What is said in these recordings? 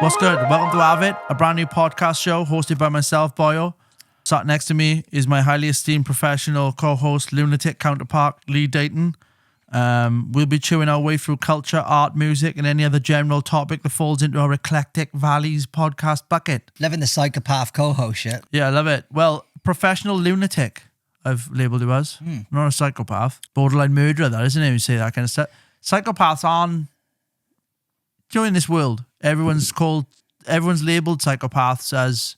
What's good? Welcome to Avit, a brand new podcast show hosted by myself, Boyo. Sat next to me is my highly esteemed professional co-host, lunatic counterpart, Lee Dainton. We'll be chewing our way through culture, art, music, and any other general topic that falls into our eclectic Valleys podcast bucket. Living the psychopath co-host shit. Yeah, I love it. Well, professional lunatic, I've labelled you as. Not a psychopath. Borderline murderer, that, isn't it? You say that kind of stuff. Psychopaths aren't... in this world, everyone's labelled psychopaths as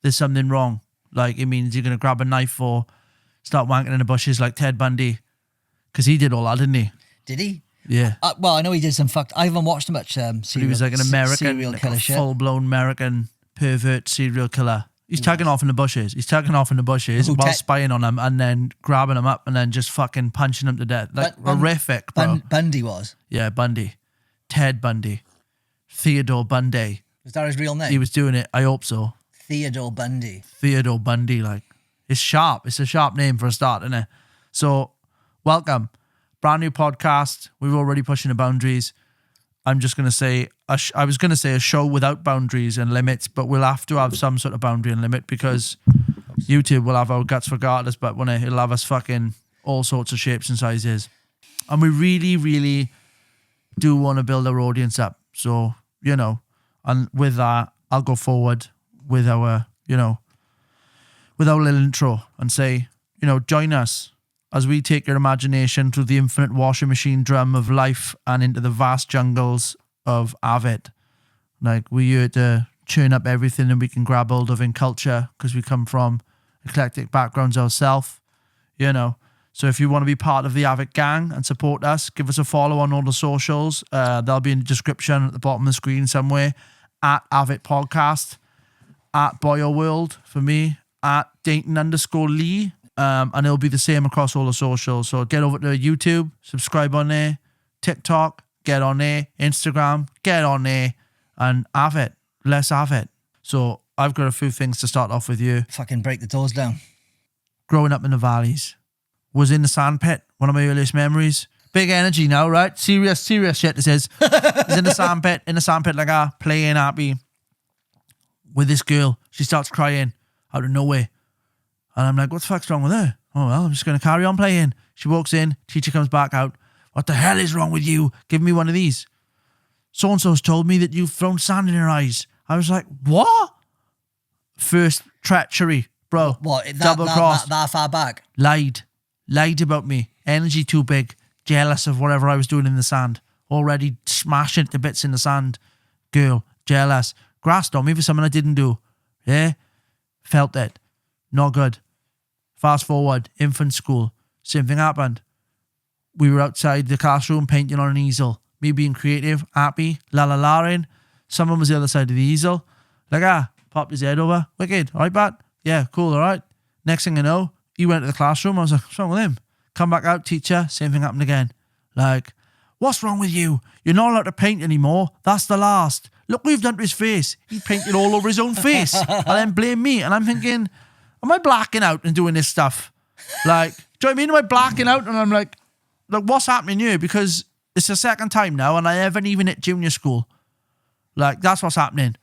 there's something wrong. Like, it means you're going to grab a knife or start wanking in the bushes like Ted Bundy. Because he did all that, didn't he? Did he? Yeah. Well, I know he did some fucked... I haven't watched much he was like an American, serial like killer a shit. full-blown American pervert serial killer. He's tagging off in the bushes. He's tagging off in the bushes while spying on them and then grabbing them up and then just fucking punching them to death. Like, horrific, bro. Bundy was? Yeah, Bundy. Ted Bundy. Theodore Bundy. Was that his real name? He was doing it. I hope so. Theodore Bundy. Theodore Bundy, like, it's sharp. It's a sharp name for a start, isn't it? So, welcome. Brand new podcast. We're already pushing the boundaries. I'm just going to say, I was going to say a show without boundaries and limits, but we'll have to have some sort of boundary and limit because YouTube will have our guts regardless, but when it'll have us fucking all sorts of shapes and sizes. And we really, really do want to build our audience up. So, and with that, I'll go forward with our, with our little intro and say, join us as we take your imagination through the infinite washing machine drum of life and into the vast jungles of Avit. Like, we're here to churn up everything that we can grab hold of in culture because we come from eclectic backgrounds ourselves, So if you want to be part of the Avit gang and support us, give us a follow on all the socials. They'll be in the description at the bottom of the screen somewhere. At Avit Podcast, at Boyo World for me, at Dainton_Lee. And it'll be the same across all the socials. So get over to YouTube, subscribe on there, TikTok, get on there, Instagram, get on there, and have it. Let's have it. So I've got a few things to start off with you. Fucking break the doors down. Growing up in the valleys, was in the sandpit, one of my earliest memories. Big energy now, right? Serious shit, this is. He's in the sandpit like playing happy with this girl. She starts crying out of nowhere. And I'm like, what the fuck's wrong with her? Oh, well, I'm just going to carry on playing. She walks in, teacher comes back out. What the hell is wrong with you? Give me one of these. So-and-so's told me that you've thrown sand in her eyes. I was like, what? First treachery, bro. What? Double cross. That far back? Lied about me. Energy too big. Jealous of whatever I was doing in the sand. Already smashing it to bits in the sand. Girl, jealous. Grassed on me for something I didn't do. Yeah? Felt it. Not good. Fast forward, infant school. Same thing happened. We were outside the classroom painting on an easel. Me being creative, happy, la-la-la-ing. Someone was the other side of the easel. Like, popped his head over. Wicked. All right, Bat? Yeah, cool, all right. Next thing I know, he went to the classroom. I was like, what's wrong with him? Come back out, teacher. Same thing happened again. Like, what's wrong with you? You're not allowed to paint anymore. That's the last. Look what you've done to his face. He painted all over his own face. And then blame me. And I'm thinking, am I blacking out and doing this stuff? Like, do you know what I mean? Am I blacking out? And I'm like, what's happening here? Because it's the second time now and I haven't even hit junior school. Like, that's what's happening.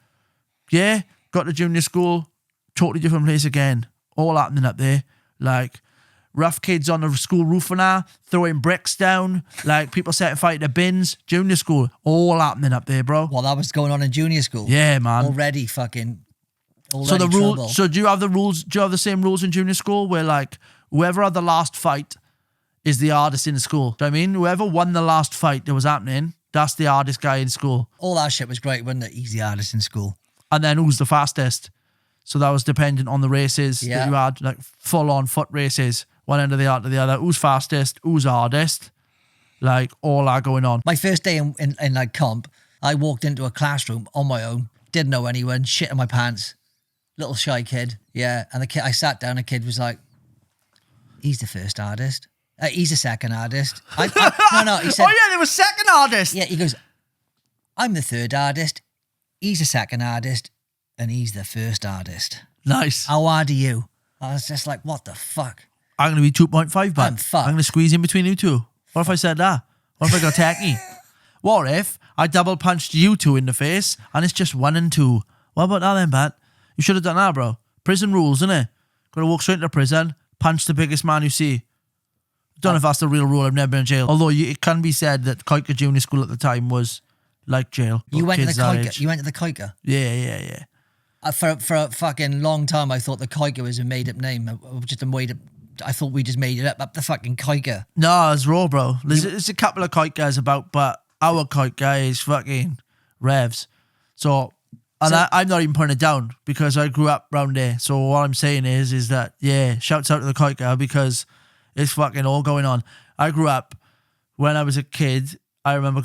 Yeah, got to junior school, totally different place again. All happening up there. Like, rough kids on the school roof and throwing bricks down. Like, people setting fire to bins. Junior school, all happening up there, bro. Well, that was going on in junior school. Yeah, man. Already so the rule. So do you have the rules? Do you have the same rules in junior school where like whoever had the last fight is the hardest in school? Do you know what I mean? Whoever won the last fight that was happening, that's the hardest guy in school. All that shit was great, wasn't it? He's the hardest in school. And then who's the fastest? So that was dependent on the races that you had, like full on foot races, one end of the art to the other. Who's fastest? Who's hardest? Like all that going on. My first day in like comp, I walked into a classroom on my own, didn't know anyone, shit in my pants. Little shy kid, yeah. And the kid, I sat down, the kid was like, he's the first artist. He's the second artist. No, he said... Oh yeah, there was second artist. Yeah, he goes, I'm the third artist, he's the second artist, and he's the first artist. Nice. How hard are you? I was just like, what the fuck? I'm going to be 2.5, but I'm fucked. I'm going to squeeze in between you two. What if I said that? What if I got tacky? What if I double punched you two in the face and it's just 1 and 2? What about that then, Pat? You should have done that, bro. Prison rules, innit? Gotta walk straight into prison, punch the biggest man you see. Don't know if that's the real rule. I've never been in jail. Although it can be said that Coica Junior School at the time was like jail. You went to the Coica? You went to the Coica? Yeah. For a fucking long time, I thought the Coica was a made-up name. I thought we just made it up the fucking Coica. No, it's raw, bro. There's a couple of Coicas about, but our Coica is fucking revs. So I'm not even putting it down because I grew up round there. So what I'm saying is that, yeah, shouts out to the Coica because it's fucking all going on. I grew up, when I was a kid, I remember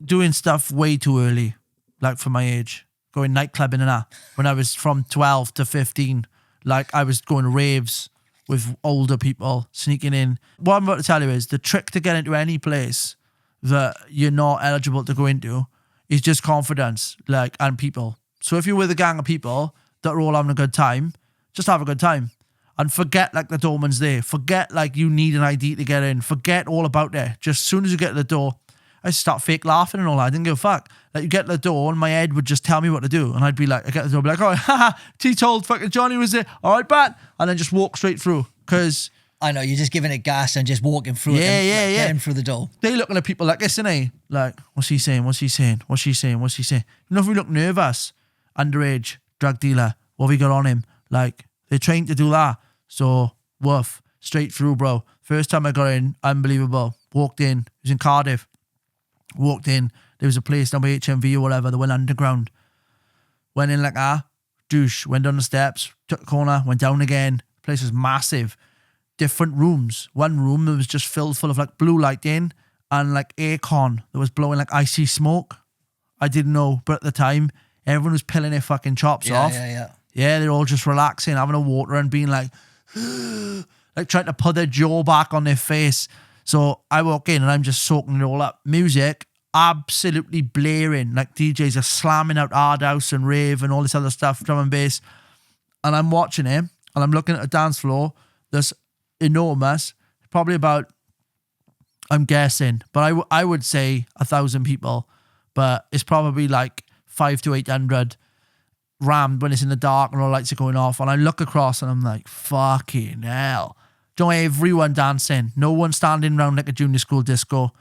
doing stuff way too early, like for my age. Going nightclubbing and that. When I was from 12 to 15, like I was going to raves with older people, sneaking in. What I'm about to tell you is the trick to get into any place that you're not eligible to go into is just confidence, and people. So if you're with a gang of people that are all having a good time, just have a good time. And forget the doorman's there. Forget you need an ID to get in. Forget all about that. Just as soon as you get to the door, I start fake laughing and all that. I didn't give a fuck. You get to the door and my head would just tell me what to do. And I'd be like, I get to the door, be like, oh, haha, T told fucking Johnny was there. All right, Bat. And then just walk straight through. Because I know, you're just giving it gas and just walking through it. Yeah. Getting through the door. They looking at people like this, innit? Like, what's he saying? What's he saying? What's she saying? What's he saying? You know, if we look nervous, underage, drug dealer, what have we got on him? They're trained to do that. So, woof, straight through, bro. First time I got in, unbelievable. Walked in, it was in Cardiff. Walked in, there was a place down by HMV or whatever, that went underground. Went in douche, went down the steps, took a corner, went down again. The place was massive. Different rooms. One room that was just filled full of blue light in and aircon that was blowing icy smoke. I didn't know, but at the time, everyone was peeling their fucking chops off. Yeah, they're all just relaxing, having a water and being trying to put their jaw back on their face. So I walk in and I'm just soaking it all up. Music, absolutely blaring. DJs are slamming out hard house and rave and all this other stuff, drum and bass. And I'm watching it and I'm looking at a dance floor that's enormous. Probably about, I'm guessing, but I would say 1,000 people. But it's probably 500 to 800 rammed when it's in the dark and all the lights are going off. And I look across and I'm like, fucking hell. Don't everyone dancing. No one standing around like a junior school disco.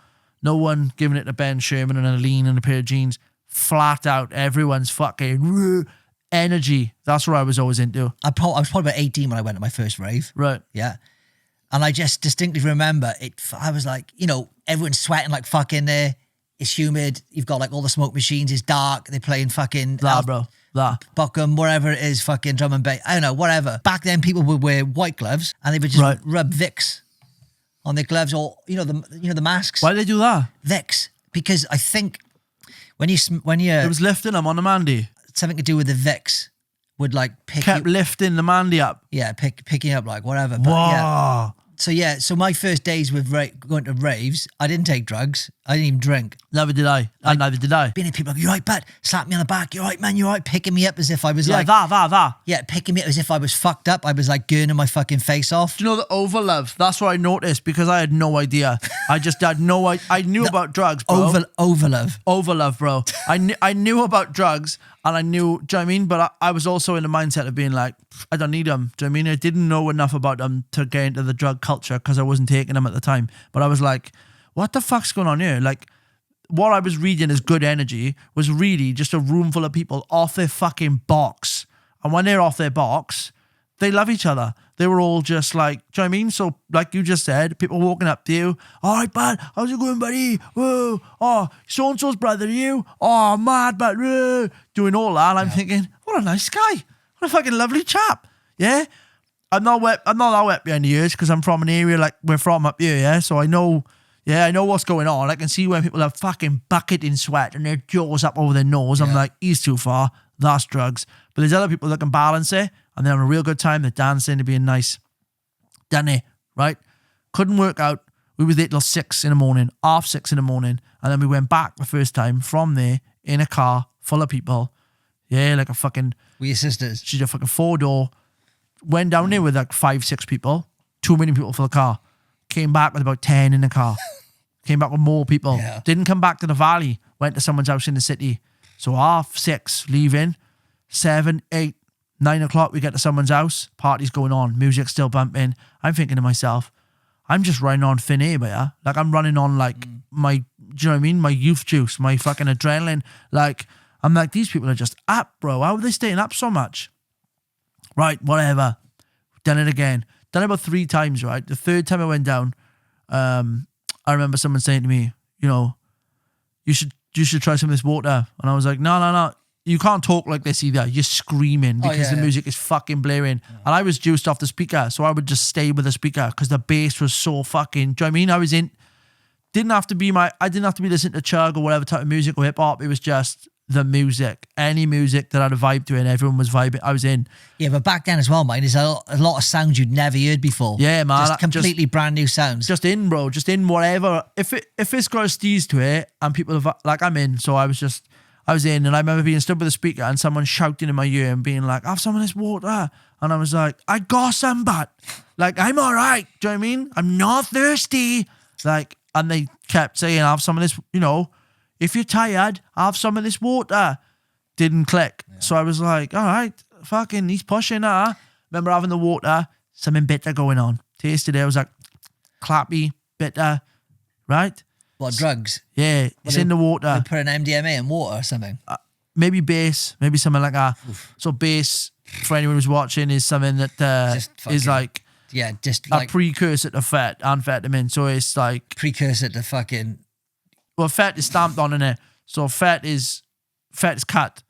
No one giving it to Ben Sherman and a lean and a pair of jeans. Flat out. Everyone's fucking energy. That's what I was always into. I was probably about 18 when I went to my first rave. Right. Yeah. And I just distinctly remember it. I was everyone's sweating like fucking there. It's humid. You've got all the smoke machines. It's dark. They're playing fucking... Buckham, wherever it is, fucking drum and bass. I don't know, whatever. Back then, people would wear white gloves and they would just rub Vicks on their gloves, or the masks. Why do they do that? Vicks, because I think when you it was lifting them on the Mandy. Something to do with the Vicks would kept lifting the Mandy up. Yeah, picking up whatever. But, whoa. Yeah. So my first days with going to raves, I didn't take drugs. I didn't even drink. Neither did I. Neither did I. Being people you're right, Pat. Slap me on the back. You're right, man. You're right. Picking me up as if I was that. Yeah, picking me up as if I was fucked up. I was gurning my fucking face off. Do you know the Overlove? That's what I noticed because I had no idea. I just had no idea. I knew about drugs, bro. Overlove, bro. I knew about drugs and I knew, do you know what I mean? But I was also in the mindset of being I don't need them. Do you know what I mean? I didn't know enough about them to get into the drug culture because I wasn't taking them at the time. But I was like, what the fuck's going on here? What I was reading as good energy was really just a room full of people off their fucking box. And when they're off their box, they love each other. They were all just do you know what I mean? So like you just said, people walking up to you, all right, bud, how's it going, buddy? Whoa, oh, so-and-so's brother, you? Oh, mad, but doing all that. And I'm thinking, what a nice guy. What a fucking lovely chap. Yeah? I'm not that wet behind the ears because I'm from an area we're from up here, yeah? So I know what's going on. I can see when people are fucking bucket in sweat and their jaws up over their nose. I'm like, he's too far. That's drugs. But there's other people that can balance it and they're having a real good time. They're dancing, they're being nice. Done it, right? Couldn't work out. We were there till 6 in the morning, 6:30 in the morning. And then we went back the first time from there in a car full of people. Yeah, a fucking... Were your sisters? She's a fucking 4-door. Went down there with 5, 6 people. Too many people for the car. Came back with about 10 in the car. Came back with more people. Yeah. Didn't come back to the valley. Went to someone's house in the city. So 6:30 leaving. 7, 8, 9 o'clock we get to someone's house. Party's going on. Music's still bumping. I'm thinking to myself, I'm just running on thin air, yeah. Like I'm running on like my, do you know what I mean? My youth juice, my fucking adrenaline. Like I'm like, these people are just up, bro. How are they staying up so much? Right, whatever. Done it again. Done it about 3 times, right? The 3rd time I went down, I remember someone saying to me, you know, you should try some of this water. And I was like, no. You can't talk like this either. You're screaming because the music is fucking blaring. Yeah. And I was juiced off the speaker, so I would just stay with the speaker because the bass was so fucking, do you know what I mean? I didn't have to be listening to chug or whatever type of music or hip hop. It was just the music. Any music that had a vibe to it and everyone was vibing, I was in. Yeah, but back then as well, mate, there's a lot of sounds you'd never heard before. Yeah, man. Just completely brand new sounds. Just in, bro. Just in whatever. If it's got a steez to it and people have, like, I'm in. So I was in, and I remember being stood with a speaker and someone shouting in my ear and being like, have some of this water. And I was like, I got some, but like, I'm all right. Do you know what I mean? I'm not thirsty. Like, and they kept saying, have some of this, you know, if you're tired, have some of this water. Didn't click. Yeah. So I was like, all right, fucking, he's pushing her. Remember having the water, something bitter going on. Tasted it. I was like, clappy, bitter, right? What, drugs? Yeah, it's in the water. They put an MDMA in water or something? Maybe base, maybe something like that. Oof. So base, for anyone who's watching, is something that is like... Yeah, just a like... precursor to amphetamine. So it's like... Precursor to fucking... Well, fet is stamped on in it. So fet is cut.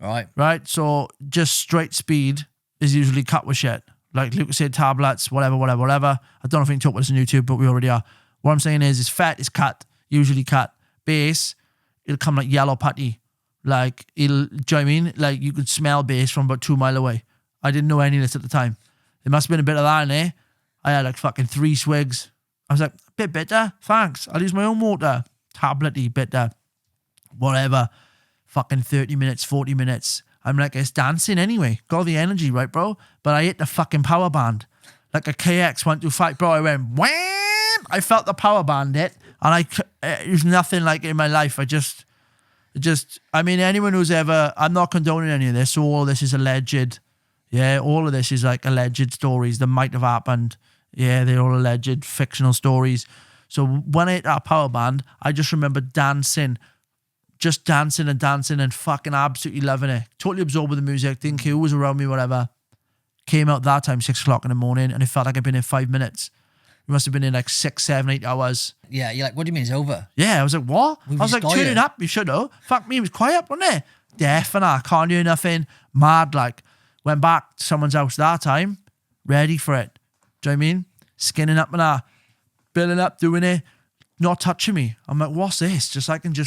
Right? So just straight speed is usually cut with shit. Like Lucas said, tablets, whatever. I don't know if we can talk about this on YouTube, but we already are. What I'm saying is fat is cut, usually cut. Base, it'll come like yellow putty. Like, do you know what I mean? Like, you could smell base from about 2 miles away. I didn't know any of this at the time. There must have been a bit of that in there. I had like fucking 3 swigs. I was like, bit bitter, thanks. I'll use my own water. Tablet-y, bitter. Whatever. Fucking 30 minutes, 40 minutes. I'm like, it's dancing anyway. Got all the energy, right, bro? But I hit the fucking power band. Like a KX 125, bro. I went, wham! I felt the power band hit, and it was nothing like it in my life. I mean, anyone who's ever, I'm not condoning any of this, so all of this is alleged. Yeah, all of this is like alleged stories that might have happened. Yeah, they're all alleged fictional stories. So when I hit that power band, I just remember dancing and fucking absolutely loving it. Totally absorbed with the music, didn't care who was around me, whatever. Came out that time, 6 o'clock in the morning, and it felt like I'd been in 5 minutes. We must have been in like 6, 7, 8 hours. Yeah, you're like, what do you mean it's over? Yeah, I was like, what? I was like, turn it up, you should know. Fuck me, it was quiet, wasn't it? Definitely, can't hear nothing. Mad, like. Went back to someone's house that time, ready for it. Do you know what I mean? Skinning up and that, building up, doing it, not touching me. I'm like, what's this? I can do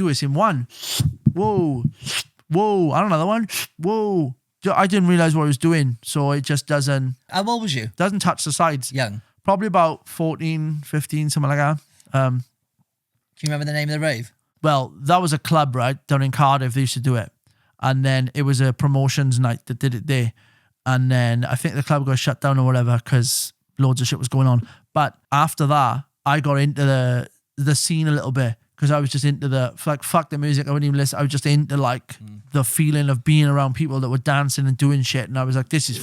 this in one. Whoa, I don't know the one. Whoa. I didn't realize what I was doing, so it just doesn't. How old was you? Doesn't touch the sides. Young. Probably about 14, 15, something like that. Do you remember the name of the rave? Well, that was a club, right, down in Cardiff. They used to do it. And then it was a promotions night that did it there. And then I think the club got shut down or whatever because loads of shit was going on. But after that, I got into the scene a little bit because I was just into fuck the music. I wouldn't even listen. I was just into like the feeling of being around people that were dancing and doing shit. And I was like, this is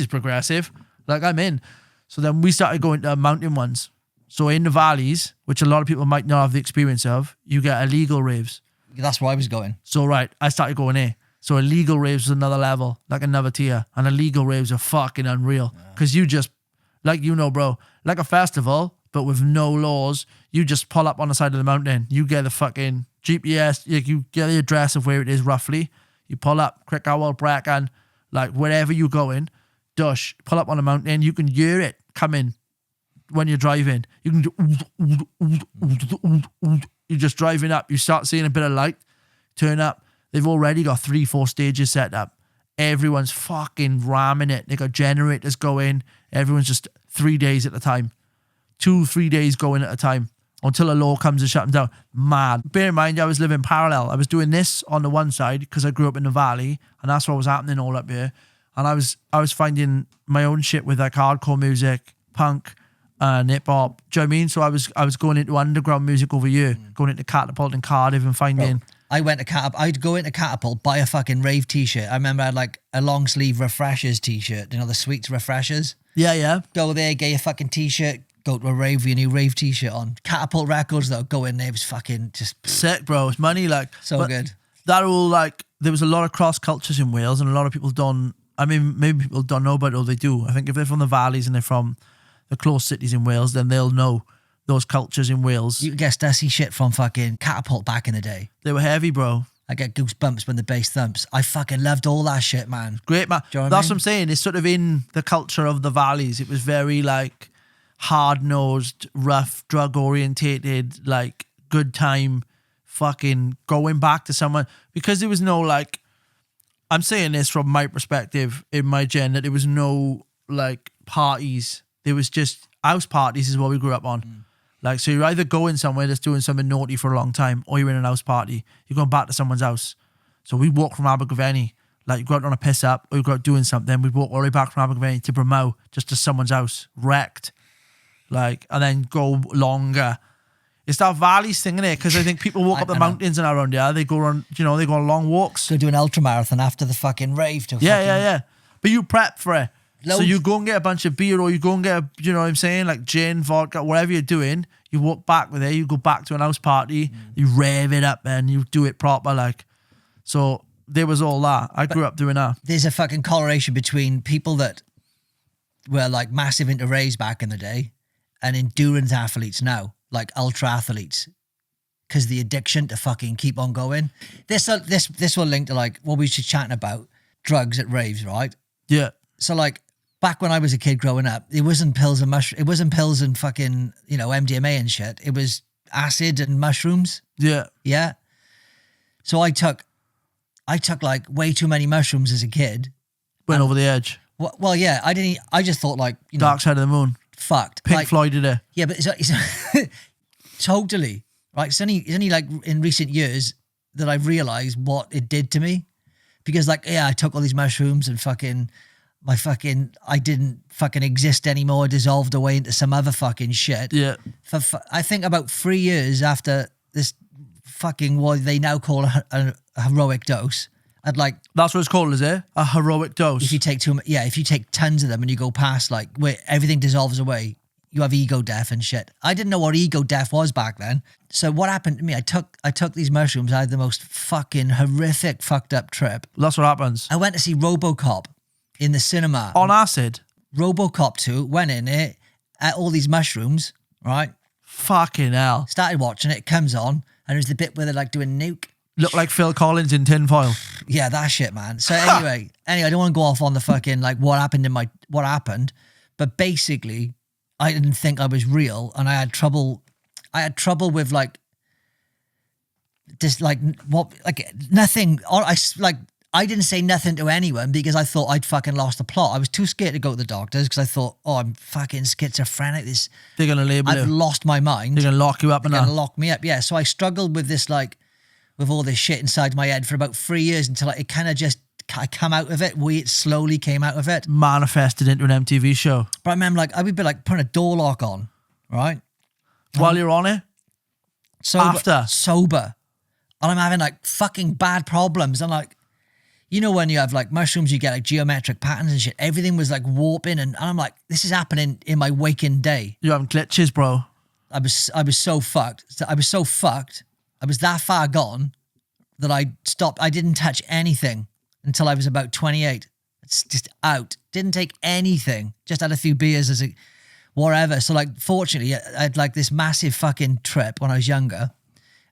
progressive. Like, I'm in. So then we started going to mountain ones. So in the valleys, which a lot of people might not have the experience of, you get illegal raves. That's where I was going. So, right, I started going there. So illegal raves was another level, like another tier. And illegal raves are fucking unreal. Because you just, like, you know, bro, like a festival, but with no laws, you just pull up on the side of the mountain. You get the fucking GPS, you get the address of where it is roughly. You pull up, Crickhowl, Bracken, like wherever you're going, dush, pull up on the mountain. You can hear it coming when you're driving. You can do, you're just driving up. You start seeing a bit of light, turn up. They've already got 3-4 stages set up. Everyone's fucking ramming it. They got generators going. Everyone's just 3 days at a time. 2-3 days going at a time until a law comes and shut them down. Mad. Bear in mind, I was living parallel. I was doing this on the one side because I grew up in the valley and that's what was happening all up here. And I was finding my own shit with like hardcore music, punk, and hip hop. Do you know what I mean? So I was going into underground music over here, going into Catapult in Cardiff and finding. I went to Catapult. I'd go into Catapult, buy a fucking rave t-shirt. I remember I had like a long sleeve Refreshers t-shirt, you know, the Sweets Refreshers. Yeah. Go there, get your fucking t-shirt, go to a rave with your new rave t-shirt on. Catapult Records though, go in there, it was fucking just sick, bro. It's money, like. So good. That all, like, there was a lot of cross cultures in Wales, and a lot of people don't, I mean, maybe people don't know, but they do. I think if they're from the valleys and they're from the close cities in Wales, then they'll know those cultures in Wales. You could get Stussy shit from fucking Catapult back in the day. They were heavy, bro. I get goosebumps when the bass thumps. I fucking loved all that shit, man. Great, man. Do you know That's what what I'm saying. It's sort of in the culture of the valleys. It was very, like, hard-nosed, rough, drug-orientated, like, good time, fucking going back to someone. Because there was no, like, I'm saying this from my perspective in my gen, that there was no, like, parties. There was just house parties is what we grew up on. Like, so you're either going somewhere that's doing something naughty for a long time, or you're in an house party. You're going back to someone's house. So we walk from Abergavenny, like, you go out on a piss up, or you go out doing something. We walk all the way back from Abergavenny to Bramau, just to someone's house, wrecked. Like, and then go longer. It's that valleys thing, innit? Because I think people walk up the mountains and around here. They go on, you know, they go on long walks. Go do an ultra marathon after the fucking rave. Yeah. But you prep for it. Loads. So you go and get a bunch of beer, or you go and get, you know what I'm saying, like gin, vodka, whatever you're doing. You walk back with it. You go back to an house party. You rev it up and you do it proper, like. So there was all that. I grew up doing that. There's a fucking correlation between people that were like massive into raves back in the day and endurance athletes now, like ultra athletes, because the addiction to fucking keep on going. This will link to like what we were chatting about, drugs at raves, right? Yeah. So like back when I was a kid growing up, it wasn't pills and it wasn't pills and fucking, you know, MDMA and shit. It was acid and mushrooms. Yeah. Yeah. So I took like way too many mushrooms as a kid. Went over the edge. Well, yeah, I just thought like, you know, Dark Side of the Moon. Fucked. Pink like, Floyd did it. Yeah, but it's totally right. It's only like in recent years that I've realized what it did to me, because like, yeah, I took all these mushrooms and I didn't fucking exist anymore. I dissolved away into some other fucking shit. Yeah. I think about 3 years after this fucking what they now call a heroic dose. I'd like, that's what it's called, is it? A heroic dose. if you take if you take tons of them and you go past like where everything dissolves away, you have ego death and shit. I didn't know what ego death was back then. So what happened to me? I took these mushrooms. I had the most fucking horrific fucked up trip. That's what happens. I went to see RoboCop in the cinema. On acid. RoboCop 2, went in it, ate all these mushrooms, right? Fucking hell. Started watching it, comes on, and there's the bit where they're like doing nuke. Look like Phil Collins in tinfoil. Yeah, that shit, man. So anyway, I don't want to go off on the fucking like what happened, but basically, I didn't think I was real, and I had trouble with like just like what like nothing. Or I didn't say nothing to anyone because I thought I'd fucking lost the plot. I was too scared to go to the doctors because I thought, oh, I'm fucking schizophrenic. They're gonna label I've you. lost my mind. They're gonna lock you up and They're gonna lock me up. Yeah. So I struggled with this like with all this shit inside my head for about 3 years until it kind of just I come out of it. We slowly came out of it. Manifested into an MTV show. But I remember like I would be like putting a door lock on, right? While you're on it? Sober. And I'm having like fucking bad problems. I'm like, you know, when you have like mushrooms, you get like geometric patterns and shit. Everything was like warping, and I'm like, this is happening in my waking day. You're having glitches, bro. I was so fucked. I was so fucked. I was that far gone that I stopped. I didn't touch anything until I was about 28. It's just out. Didn't take anything. Just had a few beers as a whatever. So like, fortunately, I had like this massive fucking trip when I was younger,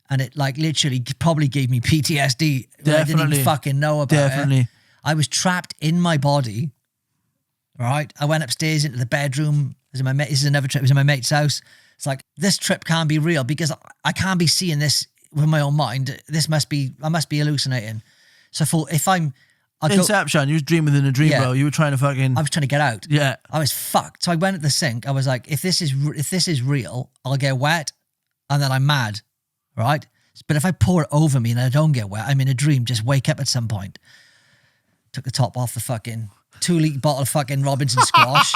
and it like literally probably gave me PTSD. I didn't even fucking know about it. I was trapped in my body. Right. I went upstairs into the bedroom. This is another trip. It was in my mate's house. It's like, this trip can't be real because I can't be seeing this with my own mind. I must be hallucinating. So I thought, if Inception, you was dreaming in a dream, bro. You were trying to fucking... I was trying to get out. Yeah. I was fucked. So I went at the sink. I was like, if this is real, I'll get wet and then I'm mad, right? But if I pour it over me and I don't get wet, I'm in a dream, just wake up at some point. Took the top off the fucking 2-litre bottle of fucking Robinson squash.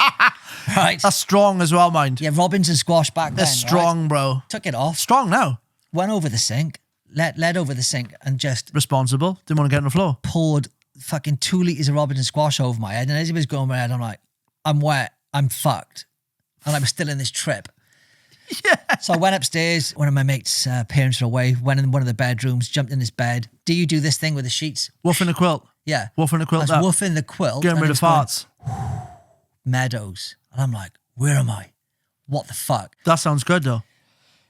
Right. That's strong as well, mind. Yeah, Robinson squash back They're then. strong, right? bro. Took it off. Strong now. Went over the sink. Led over the sink and just Responsible. Didn't want to get on the floor. poured fucking 2 litres of Robinson squash over my head. And as it was going over my head, I'm like, I'm wet. I'm fucked. And I was still in this trip. Yeah. So I went upstairs. One of my mates' parents were away. Went in one of the bedrooms. Jumped in his bed. Do you do this thing with the sheets? Woofing the quilt. Yeah. Woofing the I quilt was up. woofing the quilt. Getting and rid it of was going, farts. Meadows. And I'm like, where am I? What the fuck? That sounds good, though.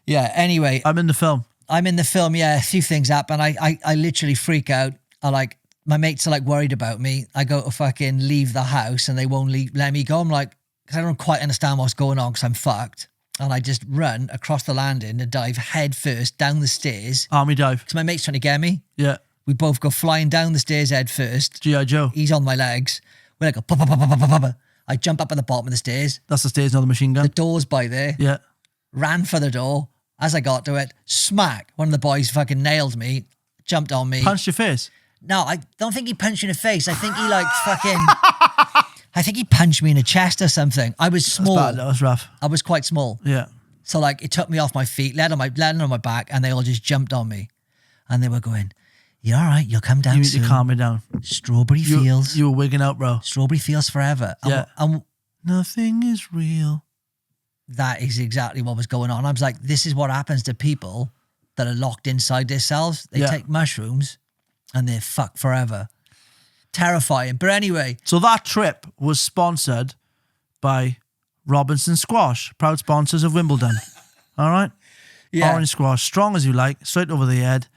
Yeah, anyway. I'm in the film. I'm in the film, yeah, a few things happen. I literally freak out. My mates are like worried about me. I go to fucking leave the house and they won't let me go. I'm like, because I don't quite understand what's going on because I'm fucked. And I just run across the landing and dive head first down the stairs. Army dive. Because my mate's trying to get me. Yeah. We both go flying down the stairs head first. G.I. Joe. He's on my legs. We're like, pop, pop, pop, pop, pop, pop. I jump up at the bottom of the stairs. That's the stairs, not the machine gun. The door's by there. Yeah. Ran for the door. As I got to it, smack. One of the boys fucking nailed me, jumped on me. Punched your face. No, I don't think he punched me in the face. I think he I think he punched me in the chest or something. I was small. That's bad, that was rough. I was quite small. Yeah. So like it took me off my feet, landed on my back, and they all just jumped on me. And they were going, "You're all right, you'll come down You need soon. to calm me down. Strawberry fields. You were wigging out, bro. Strawberry fields forever." Yeah. And Nothing is real. that is exactly what was going on. I was like, this is what happens to people that are locked inside themselves. They take mushrooms and they're fucked forever. Terrifying. But anyway. So that trip was sponsored by Robinson Squash, proud sponsors of Wimbledon. All right? Yeah. Orange squash, strong as you like, straight over the head.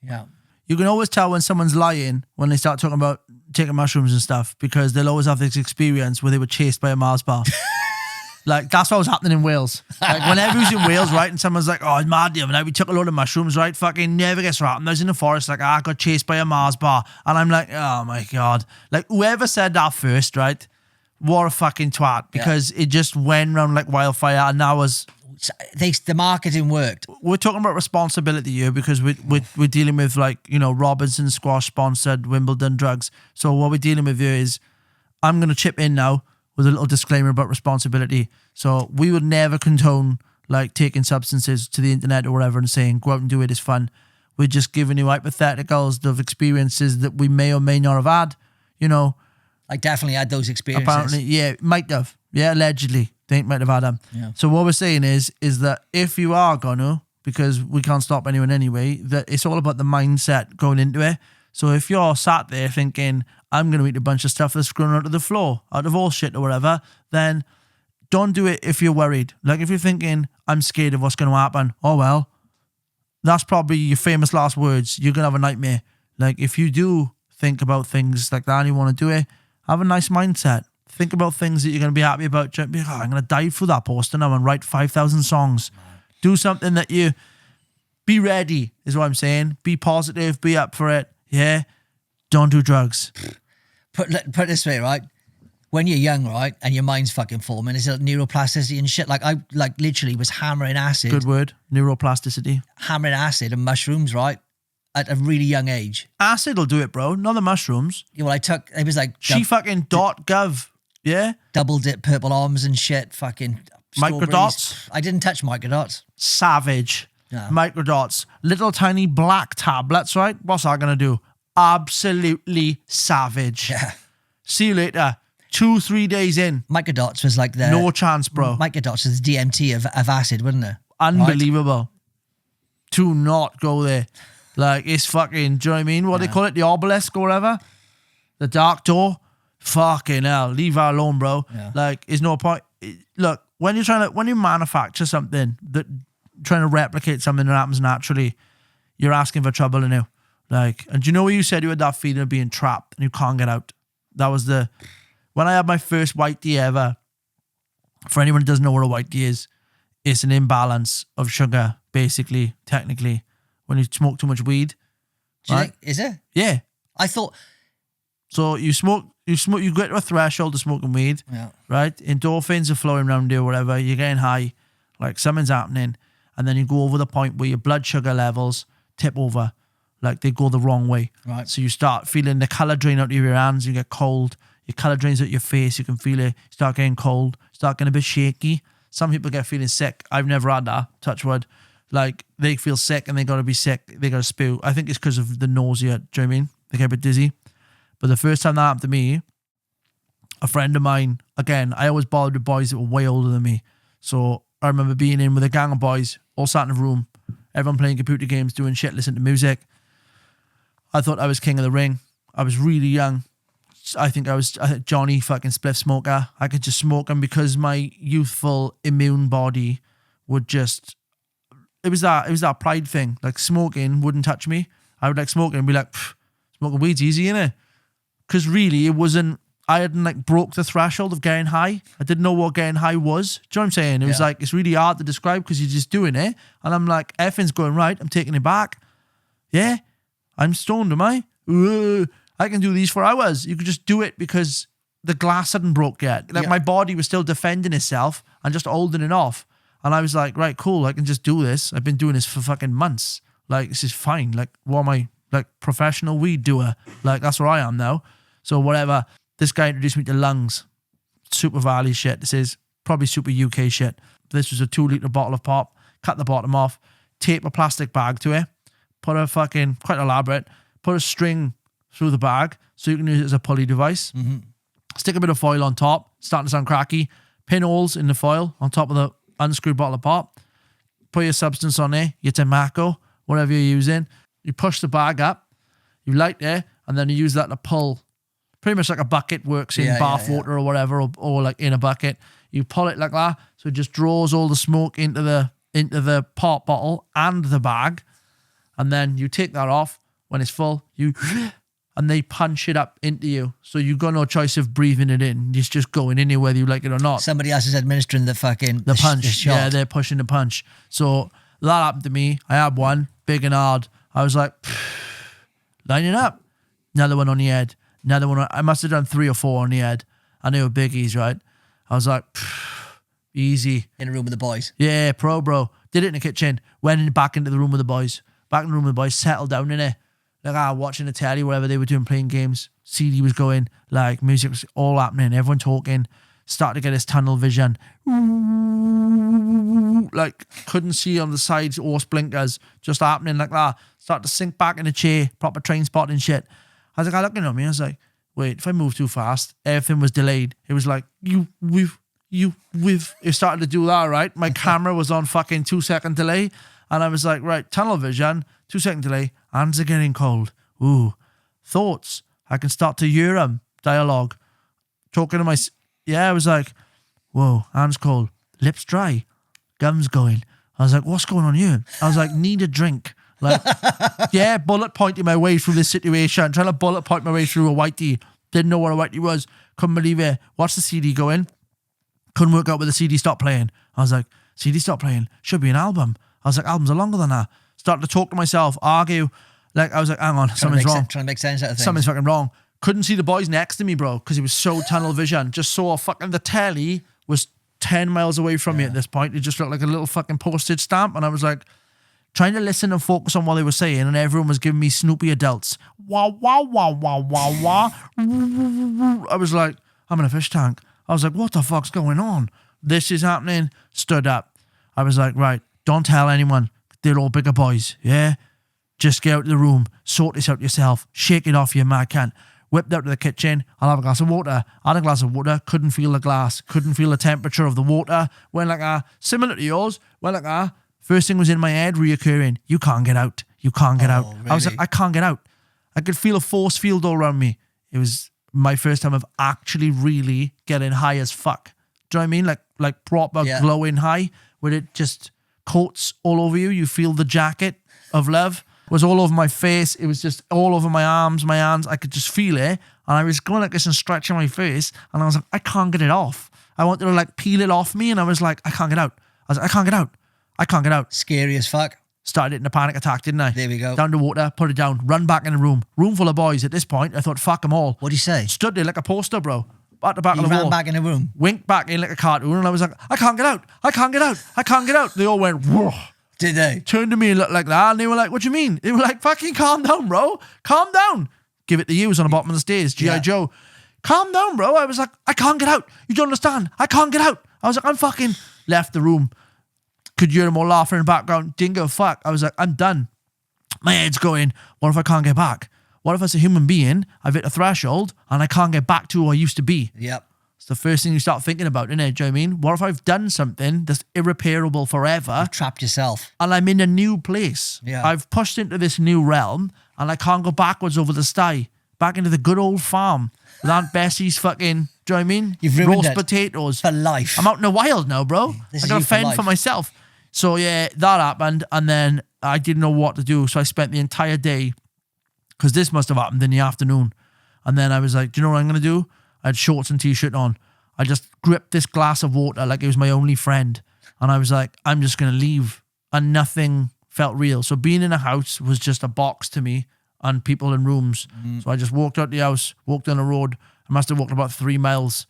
Yeah. You can always tell when someone's lying when they start talking about taking mushrooms and stuff because they'll always have this experience where they were chased by a Mars bar. Like, that's what was happening in Wales. Like, whenever he was in Wales, right, and someone's like, oh, it's mad the other night, we took a load of mushrooms, right, fucking never gets happened. I was in the forest, like, I got chased by a Mars bar. And I'm like, oh, my God. Like, whoever said that first, right, what a fucking twat. Because it just went around like wildfire, and that was... The marketing worked. We're talking about responsibility here because we're dealing with, like, you know, Robinson Squash sponsored Wimbledon drugs. So what we're dealing with here is, I'm going to chip in now with a little disclaimer about responsibility. So we would never condone, like, taking substances to the internet or whatever and saying, go out and do it, it's fun. We're just giving you hypotheticals of experiences that we may or may not have had, you know. I definitely had those experiences. Apparently, yeah, might have. Yeah, allegedly. They might have had them. Yeah. So what we're saying is that if you are gonna, because we can't stop anyone anyway, that it's all about the mindset going into it. So if you're sat there thinking, I'm going to eat a bunch of stuff that's grown out of the floor, out of all shit or whatever, then don't do it if you're worried. Like, if you're thinking, I'm scared of what's going to happen, oh well, that's probably your famous last words. You're going to have a nightmare. Like, if you do think about things like that and you want to do it, have a nice mindset. Think about things that you're going to be happy about. Be like, oh, I'm going to dive through that poster now and write 5,000 songs. Do something that you... Be ready, is what I'm saying. Be positive. Be up for it. Yeah? Don't do drugs. Put it this way, right? When you're young, right, and your mind's fucking forming, it's like neuroplasticity and shit. Like, I literally was hammering acid. Good word. Neuroplasticity. Hammering acid and mushrooms, right, at a really young age. Acid will do it, bro. Not the mushrooms. Yeah, well, it was like... She-fucking.gov. Yeah? Double dip purple arms and shit. Fucking... Microdots. I didn't touch microdots. Savage. Yeah. Microdots. Little tiny black tablets, right? What's that going to do? Absolutely savage. Yeah. See you later. 2-3 days in. Microdots was like the... No chance, bro. Microdots was the DMT of acid, wasn't it? Unbelievable. Right? Do not go there. Like, it's fucking... Do you know what I mean? What they call it? The obelisk or whatever? The dark door? Fucking hell. Leave her alone, bro. Yeah. Like, there's no point... Look, when you manufacture something that... Trying to replicate something that happens naturally, you're asking for trouble in you. Like, and do you know what you said? You had that feeling of being trapped and you can't get out. That was when I had my first Whitey ever. For anyone who doesn't know what a Whitey is, it's an imbalance of sugar, basically, technically, when you smoke too much weed. Right? Is it? Yeah. I thought. So you get to a threshold of smoking weed, right? Endorphins are flowing around you or whatever. You're getting high, like something's happening. And then you go over the point where your blood sugar levels tip over, like they go the wrong way. Right. So you start feeling the colour drain out of your hands, you get cold, Your colour drains out your face. You can feel it. Start getting cold. Start getting a bit shaky. Some people get feeling sick. I've never had that, touch wood. Like, they feel sick and they got to be sick. They got to spew. I think it's because of the nausea. Do you know what I mean? They get a bit dizzy. But the first time that happened to me, a friend of mine, again, I always bothered with boys that were way older than me. So I remember being in with a gang of boys, all sat in a room, everyone playing computer games, doing shit, listening to music. I thought I was king of the ring. I was really young. I think Johnny fucking spliff smoker. I could just smoke him because my youthful immune body would just, it was that pride thing. Like, smoking wouldn't touch me. I would like smoking and be like, smoking weed's easy, innit? Because really it wasn't, I hadn't like broke the threshold of getting high. I didn't know what getting high was. Do you know what I'm saying? It was like, it's really hard to describe because you're just doing it. And I'm like, effing's going right. I'm taking it back. Yeah. I'm stoned, am I? I can do these for hours. You could just do it because the glass hadn't broke yet. Like, my body was still defending itself and just holding it off. And I was like, right, cool. I can just do this. I've been doing this for fucking months. Like, this is fine. Like, what am I? Like, professional weed doer. Like, that's where I am now. So whatever. This guy introduced me to lungs. Super Valley shit. This is probably super UK shit. This was a 2-litre bottle of pop. Cut the bottom off. Tape a plastic bag to it. Put a fucking, quite elaborate, put a string through the bag so you can use it as a pulley device. Mm-hmm. Stick a bit of foil on top. Starting to sound cracky. Pin holes in the foil on top of the unscrewed bottle of pop. Put your substance on there. Your tobacco, whatever you're using. You push the bag up. You light it. And then you use that to pull. Pretty much like a bucket works in bath water or whatever, or like in a bucket. You pull it like that, so it just draws all the smoke into the pop bottle and the bag, and then you take that off when it's full. And they punch it up into you, so you got no choice of breathing it in. It's just going in here whether you like it or not. Somebody else is administering the fucking the punch. The shot. Yeah, they're pushing the punch. So that happened to me. I had one big and hard. I was like, line it up. Another one on the head. Another one. I must have done 3 or 4 on the head. And they were biggies, right? I was like, easy. In a room with the boys. Yeah, bro. Did it in the kitchen. Went back into the room with the boys. Back in the room with the boys. Settled down in it. Like, watching the telly, whatever they were doing, playing games. CD was going. Like, music was all happening. Everyone talking. Started to get this tunnel vision. Like, couldn't see on the sides, horse blinkers. Just happening like that. Started to sink back in the chair. Proper train spotting shit. I was like, I looking at me, I was like, wait, if I move too fast, everything was delayed. It was like, it started to do that, right? My camera was on fucking 2-second delay. And I was like, right, tunnel vision, 2-second delay, hands are getting cold. Ooh, thoughts. I can start to hear them. Dialogue. Talking to I was like, whoa, hands cold, lips dry, gums going. I was like, what's going on here? I was like, need a drink. Like, bullet pointing my way through this situation, trying to bullet point my way through a Whitey. Didn't know what a Whitey was. Couldn't believe it. Watched the CD going. Couldn't work out where the CD stopped playing. I was like, CD stopped playing. Should be an album. I was like, albums are longer than that. Started to talk to myself, argue. Like, I was like, hang on, something's wrong. Trying to make sense out of things. Something's fucking wrong. Couldn't see the boys next to me, bro, because it was so tunnel vision. Just saw fucking the telly was 10 miles away from me at this point. It just looked like a little fucking postage stamp. And I was like, trying to listen and focus on what they were saying, and everyone was giving me Snoopy adults. Wah, wah, wah, wah, wah, wah. I was like, I'm in a fish tank. I was like, what the fuck's going on? This is happening. Stood up. I was like, right, don't tell anyone. They're all bigger boys, yeah? Just get out of the room. Sort this out yourself. Shake it off, you mad cunt. Whipped out to the kitchen. I'll have a glass of water. I had a glass of water. Couldn't feel the glass. Couldn't feel the temperature of the water. Went like similar to yours. Went like First thing was in my head, reoccurring. You can't get out. You can't get out. Really? I was like, I can't get out. I could feel a force field all around me. It was my first time of actually really getting high as fuck. Do you know what I mean? Like proper glowing high, where it just coats all over you. You feel the jacket of love. It was all over my face. It was just all over my arms, my hands. I could just feel it. And I was going like this and stretching my face. And I was like, I can't get it off. I wanted to like peel it off me. And I was like, I can't get out. I was like, I can't get out. I can't get out. Scary as fuck. Started it in a panic attack, didn't I? There we go. Down to water, put it down, run back in the room. Room full of boys at this point. I thought, fuck them all. What'd you say? Stood there like a poster, bro. At the back of the wall. You ran back in the room? Winked back in like a cartoon, and I was like, I can't get out. I can't get out. I can't get out. They all went, whoa. Did they? Turned to me and looked like that, and they were like, what do you mean? They were like, fucking calm down, bro. Calm down. Give it to you. It was on the bottom of the stairs. G.I. Joe. calm down, bro. I was like, I can't get out. You don't understand. I can't get out. I was like, I'm fucking left the room. Could hear them all laughing in the background. Didn't give a fuck. I was like, I'm done. My head's going, what if I can't get back? What if as a human being, I've hit a threshold and I can't get back to who I used to be? Yep. It's the first thing you start thinking about, isn't it? Do you know what I mean? What if I've done something that's irreparable forever? You've trapped yourself. And I'm in a new place. Yeah. I've pushed into this new realm and I can't go backwards over the sty. Back into the good old farm with Aunt Bessie's fucking, do you know what I mean? You've ruined roast it potatoes. for life. I'm out in the wild now, bro. This I is gotta you for fend life. for myself. So yeah, that happened. And then I didn't know what to do. So I spent the entire day, because this must have happened in the afternoon. And then I was like, do you know what I'm going to do? I had shorts and t-shirt on. I just gripped this glass of water like it was my only friend. And I was like, I'm just going to leave. And nothing felt real. So being in a house was just a box to me and people in rooms. So I just walked out the house, walked down the road. I must have walked about 3 miles.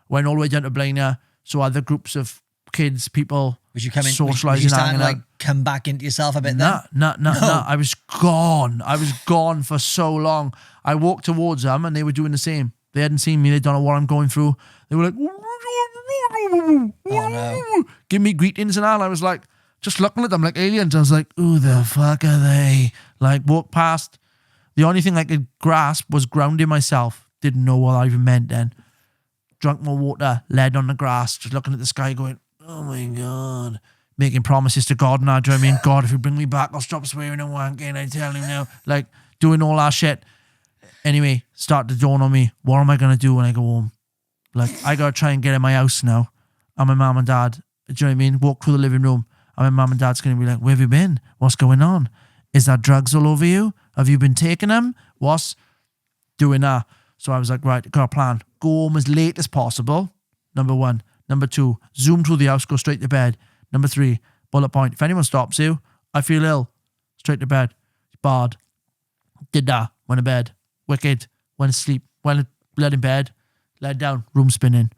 Went all the way down to Blaina. So other groups of kids, people Was you coming? socialising, Was you starting hanging to like out. come back into yourself a bit then? Nah. I was gone. I was gone for so long. I walked towards them and they were doing the same. They hadn't seen me. They don't know what I'm going through. They were like, Oh no. give me greetings and all. I was like, just looking at them like aliens. I was like, who the fuck are they? Like, walked past. The only thing I could grasp was grounding myself. Didn't know what I even meant then. Drunk more water, led on the grass, just looking at the sky going, oh my God. Making promises to God now, do you know what I mean? God, if you bring me back, I'll stop swearing and wanking, I tell you now. Like, doing all that shit. Anyway, start to dawn on me, what am I going to do when I go home? Like, I got to try and get in my house now. And my mum and dad, do you know what I mean? Walk through the living room, and my mum and dad's going to be like, where have you been? What's going on? Is that drugs all over you? Have you been taking them? What's doing that? So I was like, right, got a plan. Go home as late as possible. Number 1. Number 2, zoom through the house, go straight to bed. Number 3, bullet point. If anyone stops you, I feel ill. Straight to bed. Barred. Did that. Went to bed. Wicked. Went to sleep. Went led in bed. Led down. Room spinning.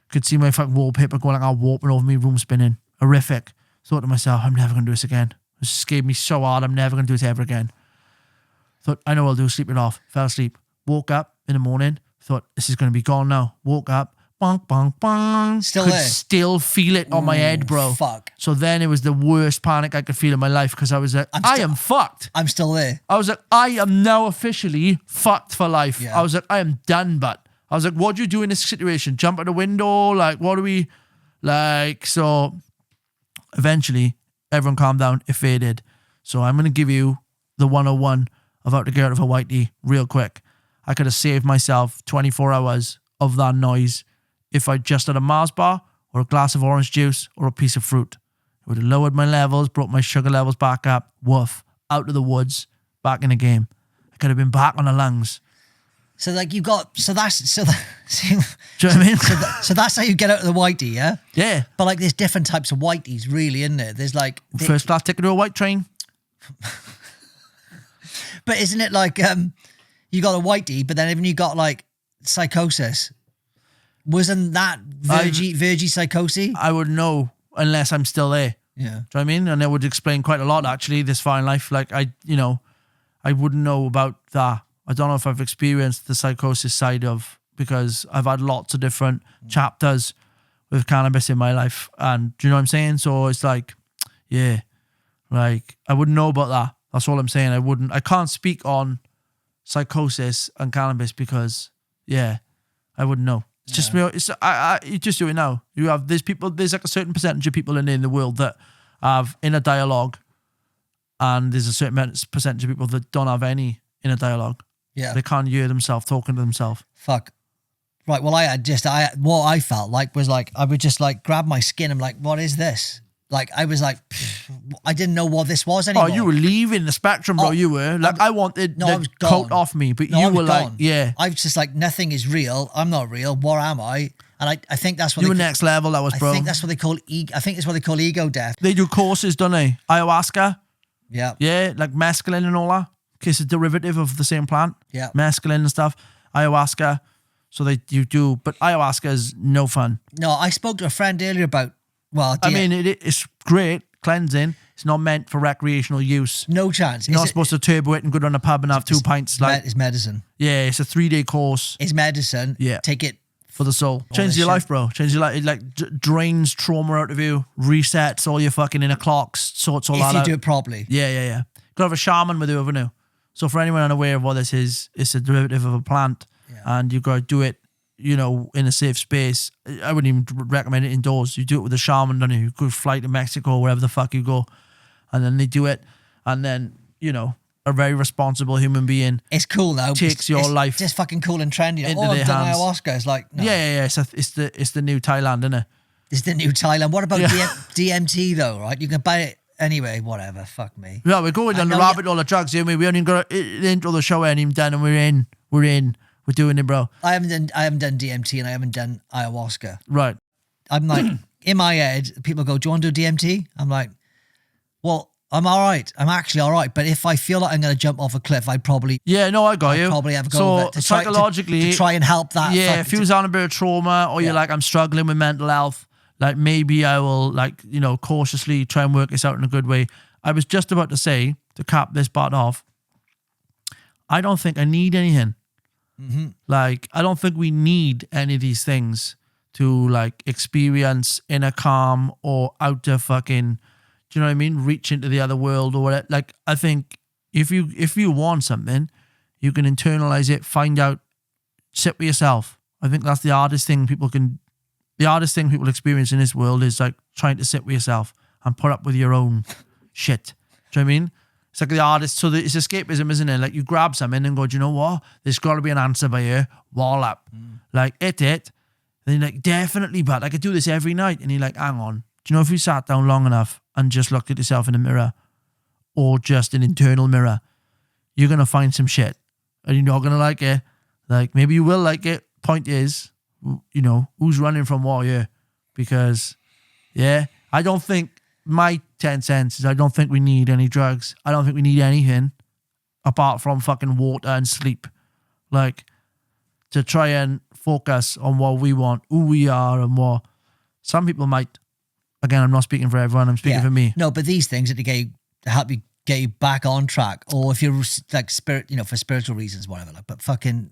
Could see my fucking wallpaper going like warping over me. Room spinning. Horrific. Thought to myself, I'm never going to do this again. It scared me so hard. I'm never going to do it ever again. Thought, I know what I'll do. Sleep it off. Fell asleep. Woke up in the morning. Thought, this is going to be gone now. Woke up. Bonk, bonk, bonk. Still could there? still feel it on my head, bro. Fuck. So then it was the worst panic I could feel in my life because I was like, I am fucked. I'm still there. I was like, I am now officially fucked for life. Yeah. I was like, I am done, but I was like, what do you do in this situation? Jump out the window? Like, what do we, like, so eventually everyone calmed down. It faded. So I'm going to give you the 101 of how to get out of a Whitey real quick. I could have saved myself 24 hours of that noise if I just had a Mars bar or a glass of orange juice or a piece of fruit. It would have lowered my levels, brought my sugar levels back up, woof, out of the woods, back in the game. I could have been back on the lungs. So like you got, so that's, so Do you know what I mean? so that's how you get out of the Whitey, yeah? Yeah. But like there's different types of Whiteys really, isn't there? There's like... First class ticket to a white train. But isn't it like, you got a Whitey, but then even you got like psychosis. Wasn't that Virgie psychosis? I would know unless I'm still there. Yeah. Do you know what I mean? And that would explain quite a lot, actually, this fine life. Like, I wouldn't know about that. I don't know if I've experienced the psychosis side of, because I've had lots of different chapters with cannabis in my life. And do you know what I'm saying? So it's like, yeah, like, I wouldn't know about that. That's all I'm saying. I can't speak on psychosis and cannabis because, yeah, I wouldn't know. It's just real. You just do it now. You have there's like a certain percentage of people in the world that have inner dialogue, and there's a certain percentage of people that don't have any inner dialogue. Yeah. They can't hear themselves talking to themselves. Fuck. Right. Well, what I felt like was like, I would just like grab my skin. I'm like, what is this? Like, I was like, I didn't know what this was anymore. Oh, you were leaving the spectrum, bro. You were. Like, I wanted the coat off me, but you were like, yeah. I was just like, nothing is real. I'm not real. What am I? And I think that's what you were next level, that was, bro. I think that's what they call I think it's what they call ego death. They do courses, don't they? Ayahuasca. Yeah. Yeah, like mescaline and all that. It's a derivative of the same plant. Yeah. Mescaline and stuff. Ayahuasca. So you do, but ayahuasca is no fun. No, I spoke to a friend earlier about, well, I mean, it's great, cleansing. It's not meant for recreational use. No chance. You're not supposed to turbo it and go down a pub and have 2 pints. Like, it's medicine. Yeah, it's a 3-day course. It's medicine. Yeah. Take it. For the soul. Changes your life, bro. Changes your life. It like drains trauma out of you, resets all your fucking inner clocks, sorts all that out. If you do it properly. Yeah. Gotta have a shaman with you, haven't you? So for anyone unaware of what this is, it's a derivative of a plant, and you've got to do it, you know, in a safe space. I wouldn't even recommend it indoors. You do it with a shaman, don't you? You go fly to Mexico, wherever the fuck you go, and then they do it, and then, you know, a very responsible human being. It's cool now. Takes your life just fucking cool and trendy. into I've their done hands. ayahuasca. It's like, no. Yeah. It's the new Thailand, isn't it? It's the new Thailand. What about DMT though, right? You can buy it anyway, whatever. Fuck me. Yeah, we're going down the rabbit hole of drugs, here. We haven't even got the intro of the show ain't even done, and we're doing it, bro. I haven't done DMT and I haven't done ayahuasca. Right. I'm like, in my head, people go, do you want to do DMT? I'm like, well, I'm all right. I'm actually all right. But if I feel like I'm going to jump off a cliff, I'd probably... Yeah, no, I got you. Probably have a go of it. To psychologically... To try and help that. Yeah, if you was on a bit of trauma or you're like, I'm struggling with mental health, like maybe I will, like, you know, cautiously try and work this out in a good way. I was just about to say, to cap this part off, I don't think I need anything. Mm-hmm. Like, I don't think we need any of these things to, like, experience inner calm or outer fucking... Do you know what I mean? Reach into the other world or whatever. Like, I think if you want something, you can internalize it, find out, sit with yourself. I think that's the hardest thing people experience in this world is like trying to sit with yourself and put up with your own shit. Do you know what I mean? It's like the hardest. So it's escapism, isn't it? Like you grab something and go, do you know what? There's got to be an answer by here. Wall up. Like, it. Then you're like, definitely, but I could do this every night. And you're like, hang on. Do you know if you sat down long enough and just looked at yourself in the mirror or just an internal mirror, you're going to find some shit and you're not going to like it. Like, maybe you will like it. Point is, you know, who's running from war here? Because, yeah, I don't think, my 10 cents is I don't think we need any drugs. I don't think we need anything apart from fucking water and sleep. Like, to try and focus on what we want, who we are and what some people might. Again, I'm not speaking for everyone. I'm speaking for me. No, but these things are to help you get you back on track, or if you're like spirit, you know, for spiritual reasons, whatever. Like, but fucking